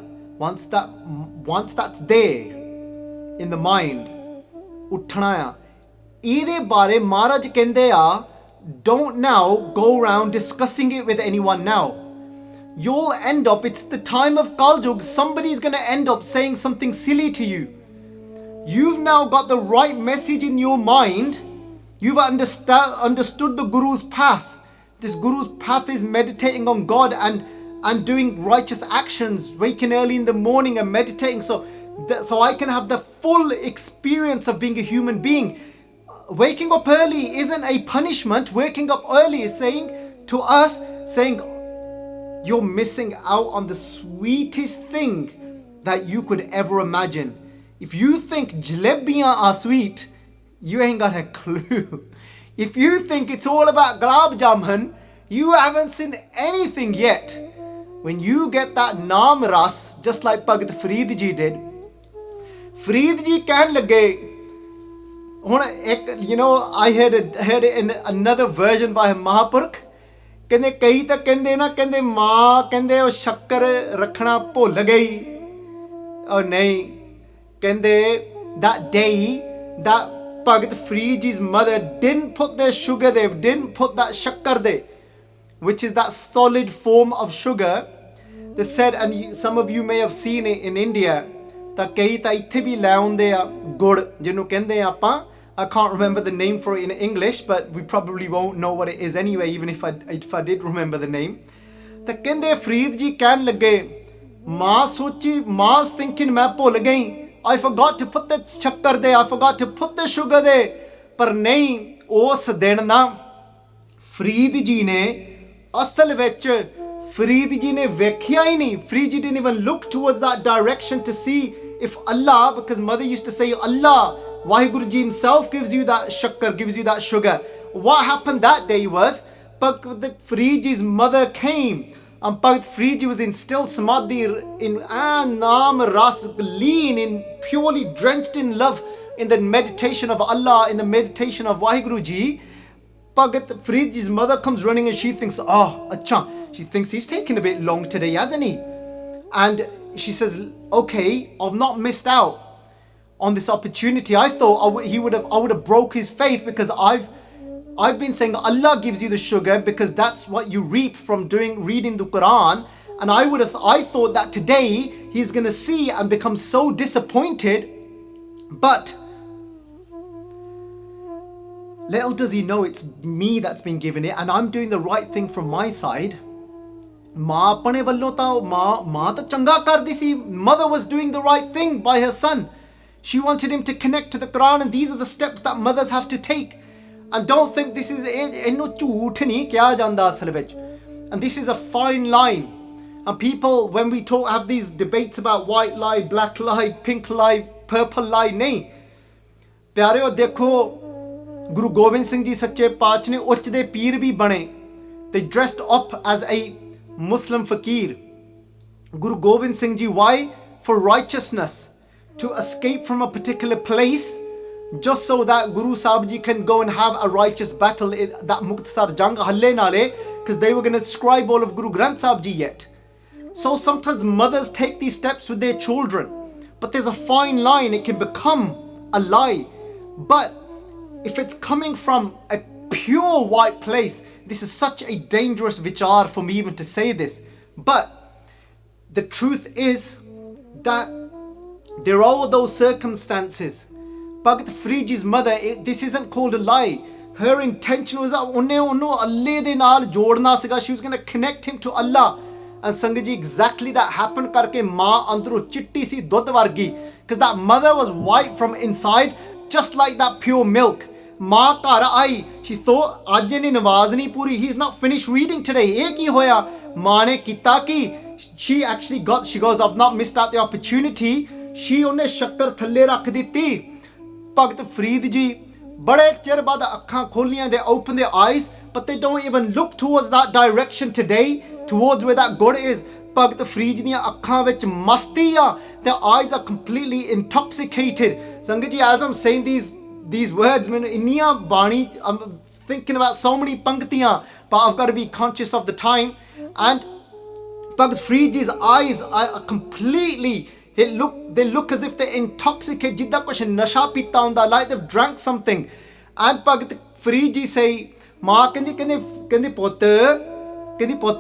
once that's there in the mind, ਉੱਠਣਾ ਆ. ਇਹਦੇ ਬਾਰੇ ਮਹਾਰਾਜ ਕਹਿੰਦੇ ਆ, don't now go around discussing it with anyone now. You'll end up, it's the time of Kaljug, somebody's going to end up saying something silly to you. You've now got the right message in your mind. You've understood the Guru's path. This Guru's path is meditating on God and doing righteous actions, waking early in the morning and meditating so I can have the full experience of being a human being. Waking up early isn't a punishment. Waking up early is saying to us, you're missing out on the sweetest thing that you could ever imagine. If you think jalebiyan are sweet, you ain't got a clue. If you think it's all about gulab jamun, you haven't seen anything yet. When you get that naam ras, just like Bhagat Farid ji did, Farid ji ਕਹਿਣ ਲੱਗੇ, ਹੁਣ ਇੱਕ I heard it in another version by Mahapurkh. ਕਹਿੰਦੇ ਕਈ ਤਾਂ ਕਹਿੰਦੇ ਨਾ, ਕਹਿੰਦੇ ਮਾਂ ਕਹਿੰਦੇ ਉਹ ਸ਼ੱਕਰ ਰੱਖਣਾ ਭੁੱਲ ਗਈ. ਉਹ ਨਹੀਂ, ਕਹਿੰਦੇ that day that Bhagat Farid ji's mother didn't put the sugar there, didn't put that shakkar there, which is that solid form of sugar. They said, and some of you may have seen it in India, ਤਾਂ ਕਈ ਤਾਂ ਇੱਥੇ ਵੀ ਲੈ ਆਉਂਦੇ ਆ ਗੁੜ ਜਿਹਨੂੰ ਕਹਿੰਦੇ ਆ ਆਪਾਂ. I can't remember the name for it in English, but we probably won't know what it is anyway, even if I did remember the name. ਤਾਂ ਕਹਿੰਦੇ ਫਰੀਦ ਜੀ ਕਹਿਣ ਲੱਗੇ, ਮਾਂ ਸੋਚੀ, ਮਾਂ thinking ਮੈਂ ਭੁੱਲ ਗਈ, I forgot to put the shakkar there, I forgot to put the sugar there. ਪਰ ਨਹੀਂ, ਉਸ ਦਿਨ ਨਾ ਫਰੀਦ ਜੀ ਨੇ ਅਸਲ ਵਿੱਚ ਫਰੀਦ ਜੀ ਨੇ ਵੇਖਿਆ ਹੀ ਨਹੀਂ. Farid ji didn't even look towards that direction to see if Allah, because mother used to say Allah, Waheguru ji himself gives you that shakkar, gives you that sugar. What happened that day was, Bhagat Farid ji's mother came and Bhagat Farid ji was in still samadhi, in naam ras, lean, in purely drenched in love, in the meditation of Allah, in the meditation of Waheguru Ji, Bhagat Farid Ji's mother comes running and she thinks, oh, acha. She thinks he's taken a bit long today, hasn't he? And she says, okay, I've not missed out on this opportunity. I thought I would have broke his faith, because I've been saying Allah gives you the sugar because that's what you reap from reading the Quran. And I thought that today he's going to see and become so disappointed. But little does he know it's me that's been given it, and I'm doing the right thing from my side. Mother was doing the right thing by her son. She wanted him to connect to the Quran, and these are the steps that mothers have to take. And don't think this is and this is a fine line. And people, when we have these debates about white lie, black lie, pink lie, purple lie, nahi. Pyareo, dekho, Guru Gobind Singh Ji Sache Paach ne uchde peer bhi bane. They dressed up as a Muslim fakir. Guru Gobind Singh Ji, why? For righteousness, to escape from a particular place, just so that Guru Sahib Ji can go and have a righteous battle in that Muktasar Jang Halle Nale, because they were going to scribe all of Guru Granth Sahib Ji yet. So sometimes mothers take these steps with their children, but there's a fine line. It can become a lie. But if it's coming from a pure white place, this is such a dangerous vichar for me even to say this. But the truth is that there are all those circumstances. Bhagat Farid Ji's mother, this isn't called a lie. Her intention was that she was going to connect him to Allah. And Sangat Ji, exactly that happened karke maa andro chitti si dudh vargi. Because that mother was white from inside, just like that pure milk. Maa ghar aayi. She thought, aaj ne nawaz nahi puri. He's not finished reading today. Ek hi hoya. Maa ne kita ki. She goes, I've not missed out the opportunity. She onne shakkar thalle rakh ditti. Bhagat Farid Ji, bade chir baad akhan kholiyan, they open their eyes, but they don't even look towards that direction today, towards where that gur is. Bhagat Farid Ji diyan akhan vich masti ya, their eyes are completely intoxicated. Sangat Ji, as I'm saying these words, I'm thinking about so many panktiyan, but I've got to be conscious of the time. And Bhagat Farid Ji's eyes are completely, they look as if they're intoxicated, jidda kuch nasha pita hunda, like they've drank something. And Bhagat Farid Ji say, maa kendi putt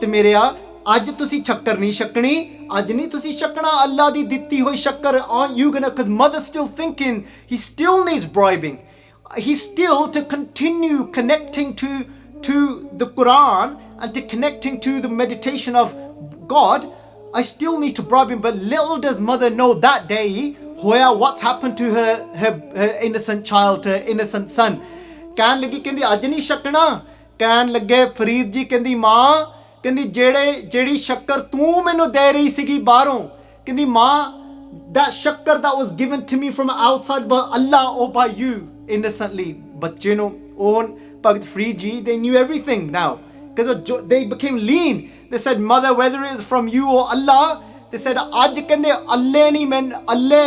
mereya, aj tusi chakkar nahi shakni, aj nahi tusi shakna, Allah di ditti hoi shakkar, aren't you gonna, because mother's still thinking he still needs bribing. He's still to continue connecting to the Quran and to connecting to the meditation of God. I still need to bribe him. But little does mother know that day, hoya, what's happened to her innocent child, her innocent son. Kehn lagi kendi aj nahi shakna. Kehn lage Farid Ji kendi maa, kendi jehdi shakkar tu mainu de rahi sigi baharon. Kendi maa, that shakkar that was given to me from outside by Allah or by you innocently. But you know, on Bhagat Farid Ji, they knew everything now. Because they became lean. They said, mother, whether it is from you or Allah, they said, Aj kende Allah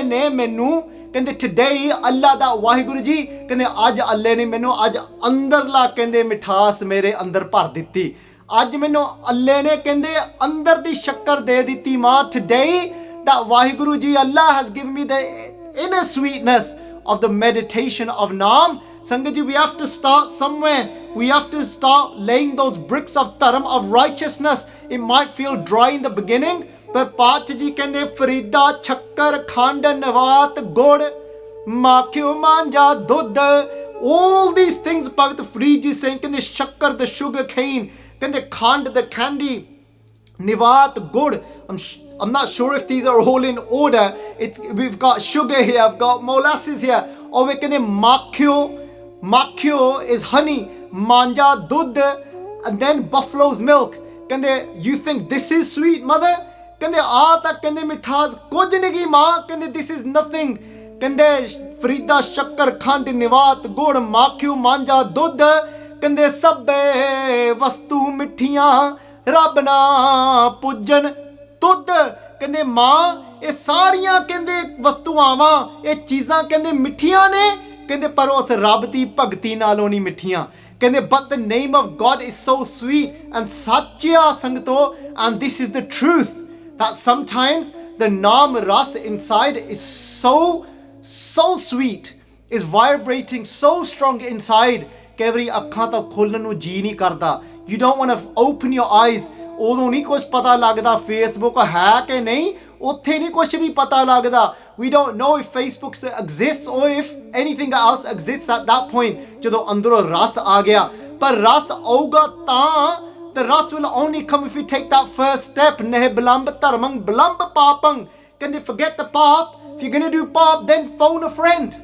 ne menu, kende today Allah da Waheguru Ji, kende aj Allah ne menu, aj andar la kende mithas mere andar par ditti. Aj menu Allah ne kende andar di shakkar de ditti ma. Today that Waheguru Ji, Allah has given me the inner sweetness of the meditation of Naam. Sangat Ji, we have to start somewhere. We have to start laying those bricks of dharm, of righteousness. It might feel dry in the beginning, but Paach Ji kende Farida, Chakkar, Khand, Navat, God, Makhyo, Manja, Dudh, all these things Bhagat Farid Ji saying, kende Shakkar, the sugar cane, kende Khand, the candy, Nivat, God. I'm not sure if these are all in order. We've got sugar here, I've got molasses here. Or we kende Makhyo is honey, Manja, Dudh, and then buffalo's milk. Kende, you think this is sweet, mother? Kende, aata kende mithas kuch nahi maa. Kende, this is nothing. Kende, Farida, Shakkar, Khand, Nivat, Gud, Makhyo, Manja, Dudh. Kende, sabbe vastu mithiyan, Rab na pujan, Dudh. ਕਹਿੰਦੇ ਮਾਂ ਇਹ ਸਾਰੀਆਂ ਕਹਿੰਦੇ ਵਸਤੂਆਵਾਂ ਇਹ ਚੀਜ਼ਾਂ ਕਹਿੰਦੇ ਮਿੱਠੀਆਂ ਨੇ ਕਹਿੰਦੇ ਪਰ ਉਸ ਰੱਬ ਦੀ ਭਗਤੀ ਨਾਲੋਂ ਨਹੀਂ ਮਿੱਠੀਆਂ ਕਹਿੰਦੇ but the name of God is so sweet and ਸੱਚਿਆ ਸੰਗਤੋ and this is the truth that sometimes the naam ras inside is so sweet is vibrating so strong inside ਕਿ ਵਾਰੀ ਅੱਖਾਂ ਤਾਂ ਖੋਲ੍ਹਣ ਨੂੰ ਜੀ ਨਹੀਂ ਕਰਦਾ you don't want to open your eyes ਉਦੋਂ ਨਹੀਂ ਕੁਝ ਪਤਾ ਲੱਗਦਾ ਫੇਸਬੁੱਕ ਹੈ ਕਿ ਨਹੀਂ ਉੱਥੇ ਨਹੀਂ ਕੁਝ ਵੀ ਪਤਾ ਲੱਗਦਾ we don't know if Facebook exists or if anything else exists at that point ਜਦੋਂ ਅੰਦਰੋਂ ਰਸ ਆ ਗਿਆ ਪਰ ਰਸ ਆਊਗਾ ਤਾਂ the rus will only come if we take that first step neh bilanb dharman bilanb papang ਕਹਿੰਦੇ forget the pop if you're going to do pop then phone a friend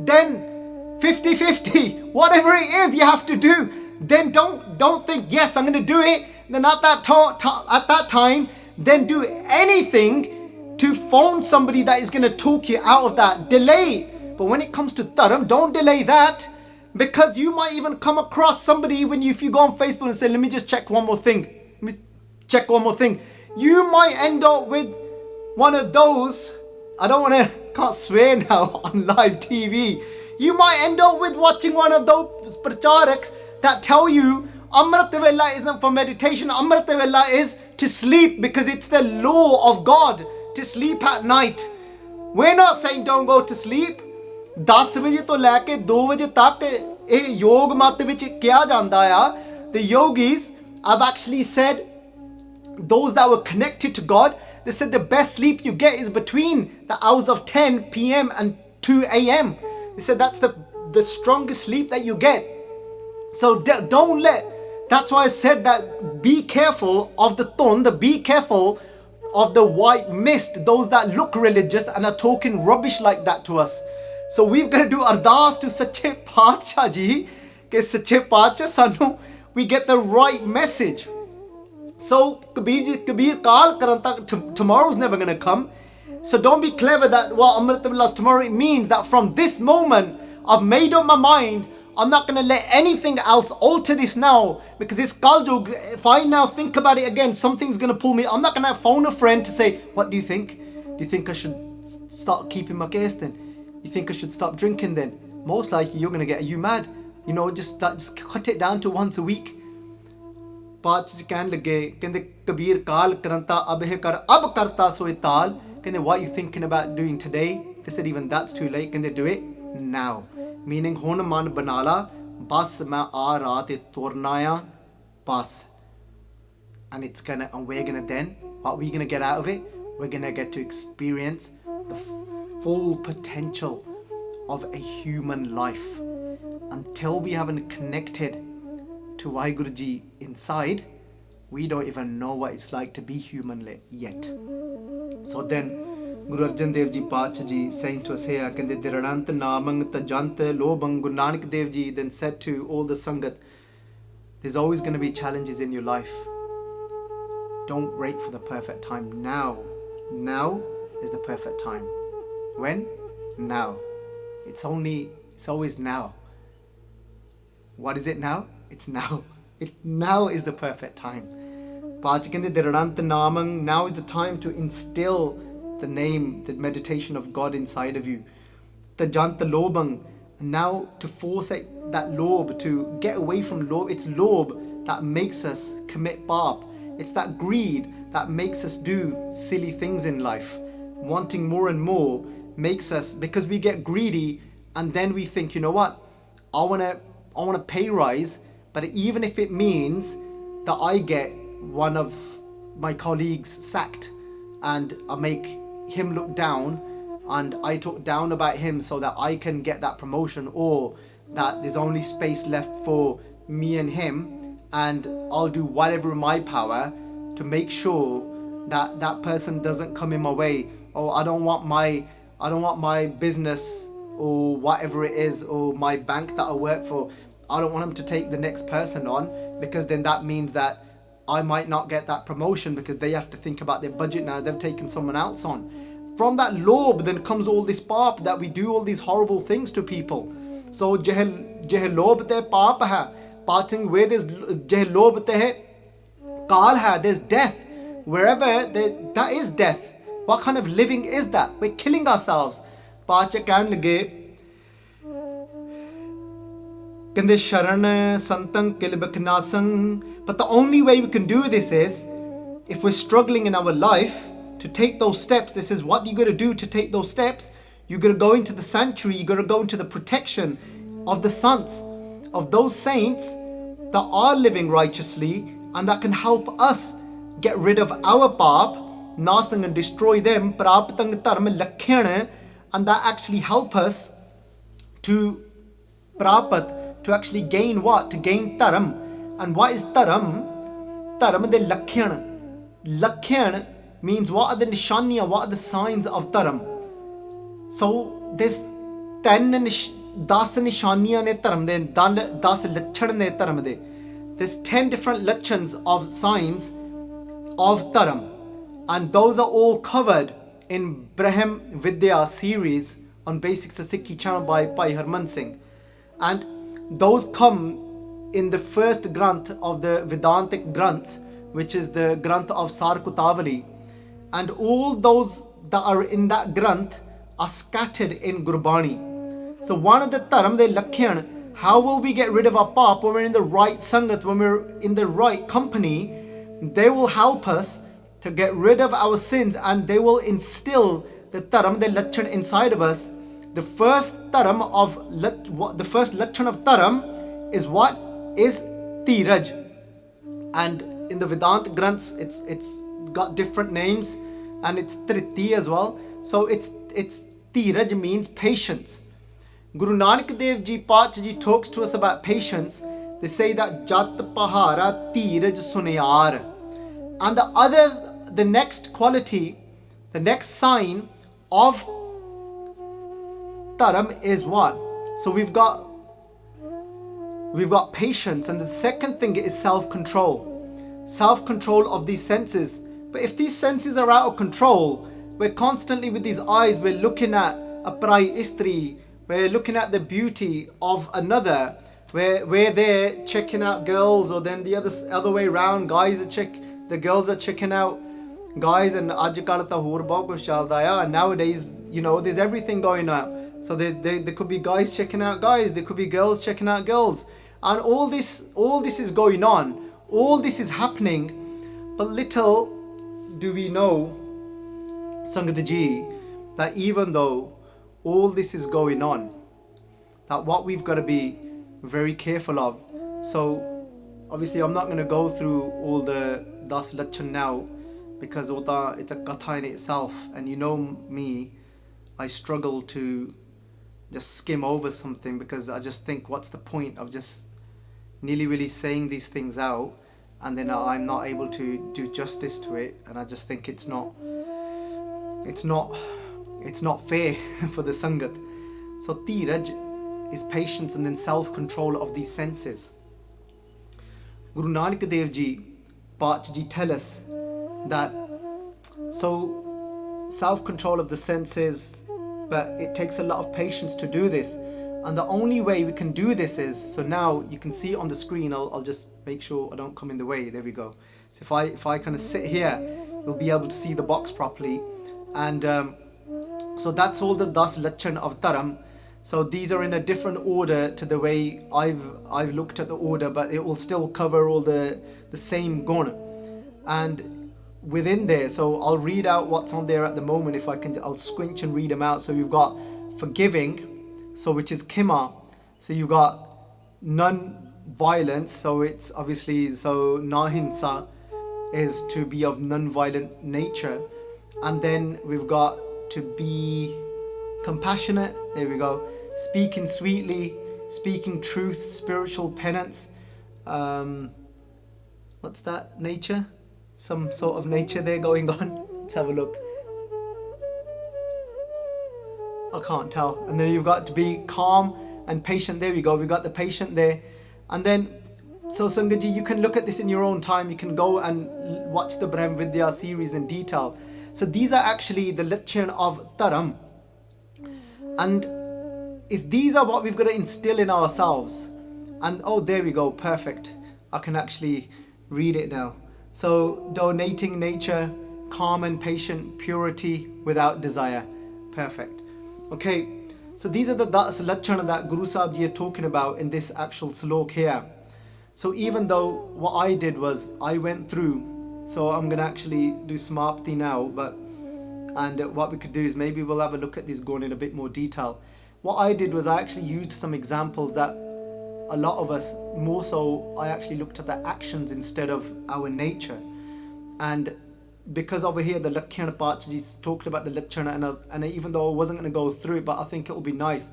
then 50-50 whatever it is you have to do then don't think yes I'm going to do it then at that time then do anything to phone somebody that is going to talk you out of that delay but when it comes to dharam don't delay that because you might even come across somebody if you go on Facebook and say let me just check one more thing you might end up with one of those can't swear now on live TV you might end up with watching one of those pracharaks that tell you Amrit Vela isn't for meditation. Amrit Vela is to sleep because it's the law of God to sleep at night. We're not saying don't go to sleep. 10 ਵਜੇ ਤੋਂ ਲੈ ਕੇ 2 ਵਜੇ ਤੱਕ ਇਹ ਯੋਗ ਮਤ ਵਿੱਚ ਕਿਹਾ ਜਾਂਦਾ ਆ the yogis have actually said those that were connected to God they said the best sleep you get is between the hours of 10 p.m. and 2 a.m. they said that's the strongest sleep that you get so don't let that's why I said that be careful of the thun be careful of the white mist those that look religious and are talking rubbish like that to us so we've got to do ardas to Sache Paatshah ji ke Sache Paatshah sanu we get the right message so Kabir kaal karan tak tomorrow's never going to come so don't be clever that Amrit Vilas tomorrow it means that from this moment I've made up my mind I'm not going to let anything else alter this now because this Kaljug, if I now think about it again, something's going to pull me. I'm not going to phone a friend to say, what do you think? Do you think I should start keeping my gas then? You think I should stop drinking then? Most likely you're going to get, are you mad? You know, just cut it down to once a week. ਬਾਅਦ ਚ ਕਹਿਣ ਲੱਗੇ ਕਹਿੰਦੇ ਕਬੀਰ ਕਾਲ ਕਰੰਤਾ ਅਬ ਹੈ ਕਰ ਅਬ ਕਰਤਾ ਸੋਏ ਤਾਲ ਕਹਿੰਦੇ what you thinking about doing today they said even that's too late ਕਹਿੰਦੇ do it now meaning ਹੁਣ ਮਨ ਬਣਾ ਲਾ ਬਸ ਮੈਂ ਆ ਰਾਤ ਤੇ ਤੁਰਨਾ ਆ ਬਸ and it's gonna and we're gonna then what are we gonna get out of it we're gonna get to experience the full potential of a human life until we haven't connected to Waheguru Ji inside we don't even know what it's like to be human yet so then Guru Arjan Dev Ji Paatshah Ji saying to us here kende diranant namang tajant lobang Guru Nanak Dev Ji then said to all the sangat there's always going to be challenges in your life don't wait for the perfect time now is the perfect time when now it's always now what is it now it's now now is the perfect time Paatshah kende diranant namang now is the time to instill the name, the meditation of God inside of you. Tajanta lobang, now to force that lob to get away from lob. It's lob that makes us commit paap. It's that greed that makes us do silly things in life. Wanting more and more makes us, because we get greedy and then we think, you know what, I want a pay rise, but even if it means that I get one of my colleagues sacked and I make him look down and I talk down about him so that I can get that promotion or that there's only space left for me and him and I'll do whatever in my power to make sure that that person doesn't come in my way or I don't want my business or whatever it is or my bank that I work for I don't want him to take the next person on because then that means that I might not get that promotion because they have to think about their budget now. They've taken someone else on. From that lobe then comes all this paap that we do all these horrible things to people. So jeh lobe te paap hai. Parting where there's jeh lobe te hai kaal hai. There's death. wherever that is death. What kind of living is that? We're killing ourselves. Pacha kahan lage kande sharan santang kilbaknasang. But the only way we can do this is if we're struggling in our life to take those steps. This is what you got to do to take those steps. You got to go into the sanctuary. You got to go into the protection of the sons, of those saints that are living righteously and that can help us get rid of our pap, nasang, and destroy them, praptang dharma lakhyan, and that actually help us to prapat, to actually gain what? To gain dharam. And what is dharam? Dharam de lakhyan. Lakhyan means what are the nishaniya, what are the signs of dharam. So there's 10 nishaniya ne dharam de, 10 lachan ne dharam de. There's 10 different lachans of signs of dharam, and those are all covered in Brahm Vidya series on Basics of Sikhi channel by Dharman Singh, and those come in the first Granth of the Vedantic Granths, which is the Granth of Sarkutavali, and all those that are in that Granth are scattered in Gurbani. So one of the dharam, the lakhyan, how will we get rid of our pap when we're in the right sangat, when we're in the right company? They will help us to get rid of our sins, and they will instill the dharam, the lachan inside of us. The first dharam of the first lachan of dharam is what? Is tiraj. And in the Vedant Granths, it's got different names, and it's triti as well. So it's tiraj means patience. Guru Nanak Dev Ji Pach Ji talks to us about patience. They say that Jat Pahara Tiraj Sunyar. And the next quality, the next sign of dharam is what? So we've got patience, and the second thing is self-control. Self-control of these senses. But if these senses are out of control, we're constantly with these eyes, we're looking at a prai istri, we're looking at the beauty of another, we're there checking out girls, or then the other way around, the girls are checking out guys, and ajkal ta hor bahut kuch chalda hai. And nowadays, there's everything going on. So there could be guys checking out guys, there could be girls checking out girls, and all this is going on, all this is happening. But little do we know, Sangat Ji, that even though all this is going on, that what we've got to be very careful of. So obviously I'm not going to go through all the Das Lachan now, because it's a katha in itself, and me, I struggle to just skim over something, because I just think, what's the point of just nearly really saying these things out and then I'm not able to do justice to it. And I just think it's not fair for the Sangat. So Tiraj is patience, and then self-control of these senses. Guru Nanak Dev Ji, Pach Ji tell us that so self-control of the senses, but it takes a lot of patience to do this. And the only way we can do this is, so now you can see on the screen, I'll just make sure I don't come in the way. There we go. So if I kind of sit here, you'll be able to see the box properly. And so that's all the Das Lachan of Dharam. So these are in a different order to the way I've looked at the order, but it will still cover all the same gun. And within there, so I'll read out what's on there at the moment. If I can, I'll squinch and read them out. So we've got forgiving, so which is Kima. So you got non-violence, so it's obviously, so Nahinsa is to be of non-violent nature. And then we've got to be compassionate, there we go, speaking sweetly, speaking truth, spiritual penance. What's that? Nature? Some sort of nature there going on. Let's have a look. I can't tell. And then you've got to be calm and patient. There we go. We got the patient there. And then, so Sangaji, you can look at this in your own time. You can go and watch the Brahm Vidya series in detail. So these are actually the Lachan of Dharam. And these are what we've got to instill in ourselves. And oh, there we go. Perfect. I can actually read it now. So donating nature, calm and patient, purity without desire. Perfect. Okay, so these are the lachana that Guru Sahib Ji are talking about in this actual slok here. So even though what I did was I went through, so I'm going to actually do Samapti now, and what we could do is maybe we'll have a look at these going in a bit more detail. What I did was I actually used some examples that a lot of us, more so, I actually looked at the actions instead of our nature. And because over here the Lakshana Pachaji's talking about the Lakshana, and even though I wasn't going to go through it, but I think it will be nice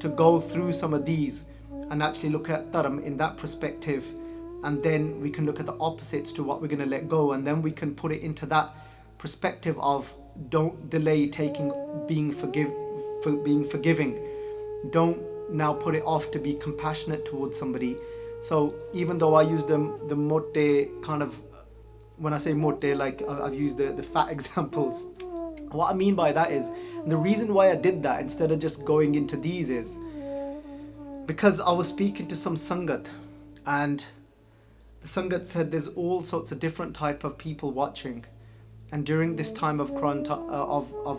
to go through some of these and actually look at Dharam in that perspective, and then we can look at the opposites to what we're going to let go, and then we can put it into that perspective of don't delay being forgiving. Don't now put it off to be compassionate towards somebody. So even though I use the motte kind of, when I say motte, like I've used the fat examples, what I mean by that is, the reason why I did that instead of just going into these is because I was speaking to some Sangat, and the Sangat said there's all sorts of different type of people watching, and during this time of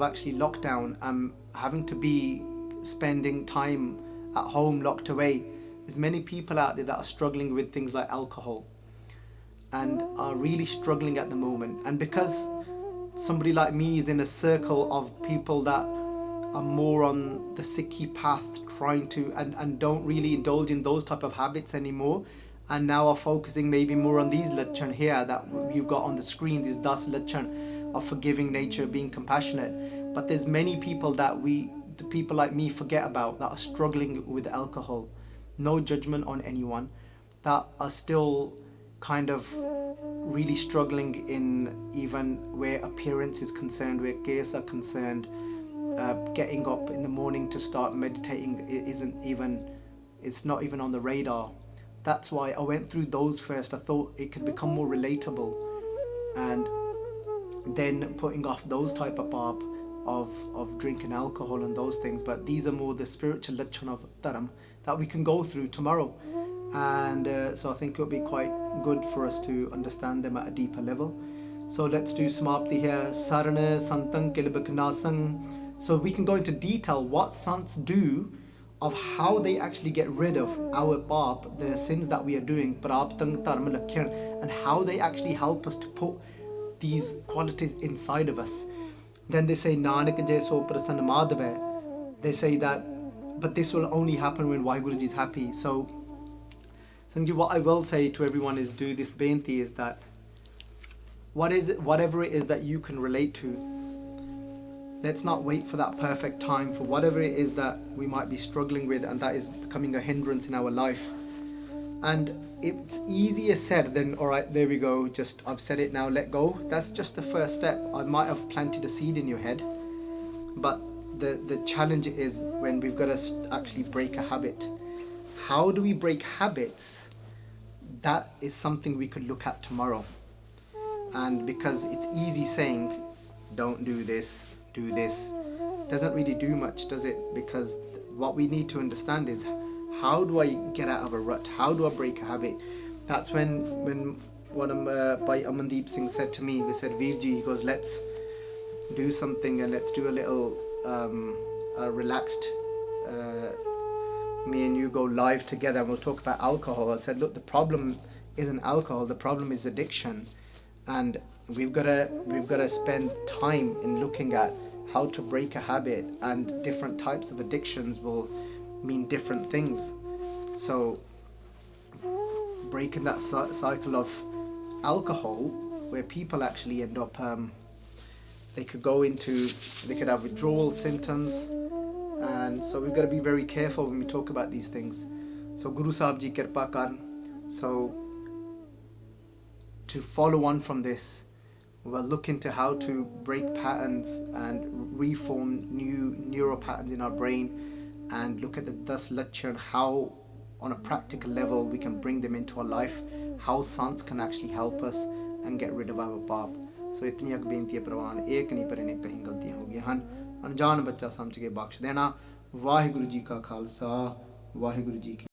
actually lockdown, I'm having to be spending time at home locked away. There's many people out there that are struggling with things like alcohol and are really struggling at the moment, and because somebody like me is in a circle of people that are more on the Sikhi path, trying to and don't really indulge in those type of habits anymore, and now are focusing maybe more on these lachan here that you've got on the screen, these 10 lachan of forgiving nature, being compassionate. But there's many people that the people like me forget about, that are struggling with alcohol. No judgment on anyone, that are still kind of really struggling in even where appearance is concerned, where gaze are concerned. Getting up in the morning to start meditating it's not even on the radar. That's why I went through those first. I thought it could become more relatable, and then putting off those type of pap of drinking alcohol and those things. But these are more the spiritual lachan of dharam that we can go through tomorrow, and so I think it'll be quite good for us to understand them at a deeper level. So let's do Samapti here. Sarana Santang Kilibaknasang. So we can go into detail what sants do, of how they actually get rid of our pap, the sins that we are doing, and how they actually help us to put these qualities inside of us. Then they say Nanak Jaiso Prasanna Madhava. They say that, but this will only happen when Vaheguruji is happy. So Sanji, what I will say to everyone is, do this beinti, is that whatever it is that you can relate to, let's not wait for that perfect time for whatever it is that we might be struggling with, and that is becoming a hindrance in our life. And it's easier said than, all right, there we go, just I've said it now, let go. That's just the first step. I might have planted a seed in your head, but the challenge is when we've got to actually break a habit. How do we break habits? That is something we could look at tomorrow. And because it's easy saying, don't do this, do this, doesn't really do much, does it? Because what we need to understand is, how do I get out of a rut? How do I break a habit? That's when one of Bhai Amandeep Singh said to me, we said, Veerji, he goes, let's do something and let's do a little relaxed, me and you go live together and we'll talk about alcohol. I said, look, the problem isn't alcohol, the problem is addiction. And we've got to spend time in looking at how to break a habit, and different types of addictions will mean different things. So breaking that cycle of alcohol, where people actually end up, they could have withdrawal symptoms, and so we've got to be very careful when we talk about these things. So Guru Sahib Ji Kirpa Karan. So to follow on from this, we'll look into how to break patterns and reform new neural patterns in our brain, and look at the 10 lachan, how on a practical level we can bring them into our life, how sants can actually help us and get rid of our pap. So इतनी अक बेनती है प्रवान, एक नहीं पर इन्हें कहीं गलतियां हो गई हन, अनजान बच्चा समझ के बख्श देना। वाहिगुरु जी का खालसा, वाहिगुरु जी की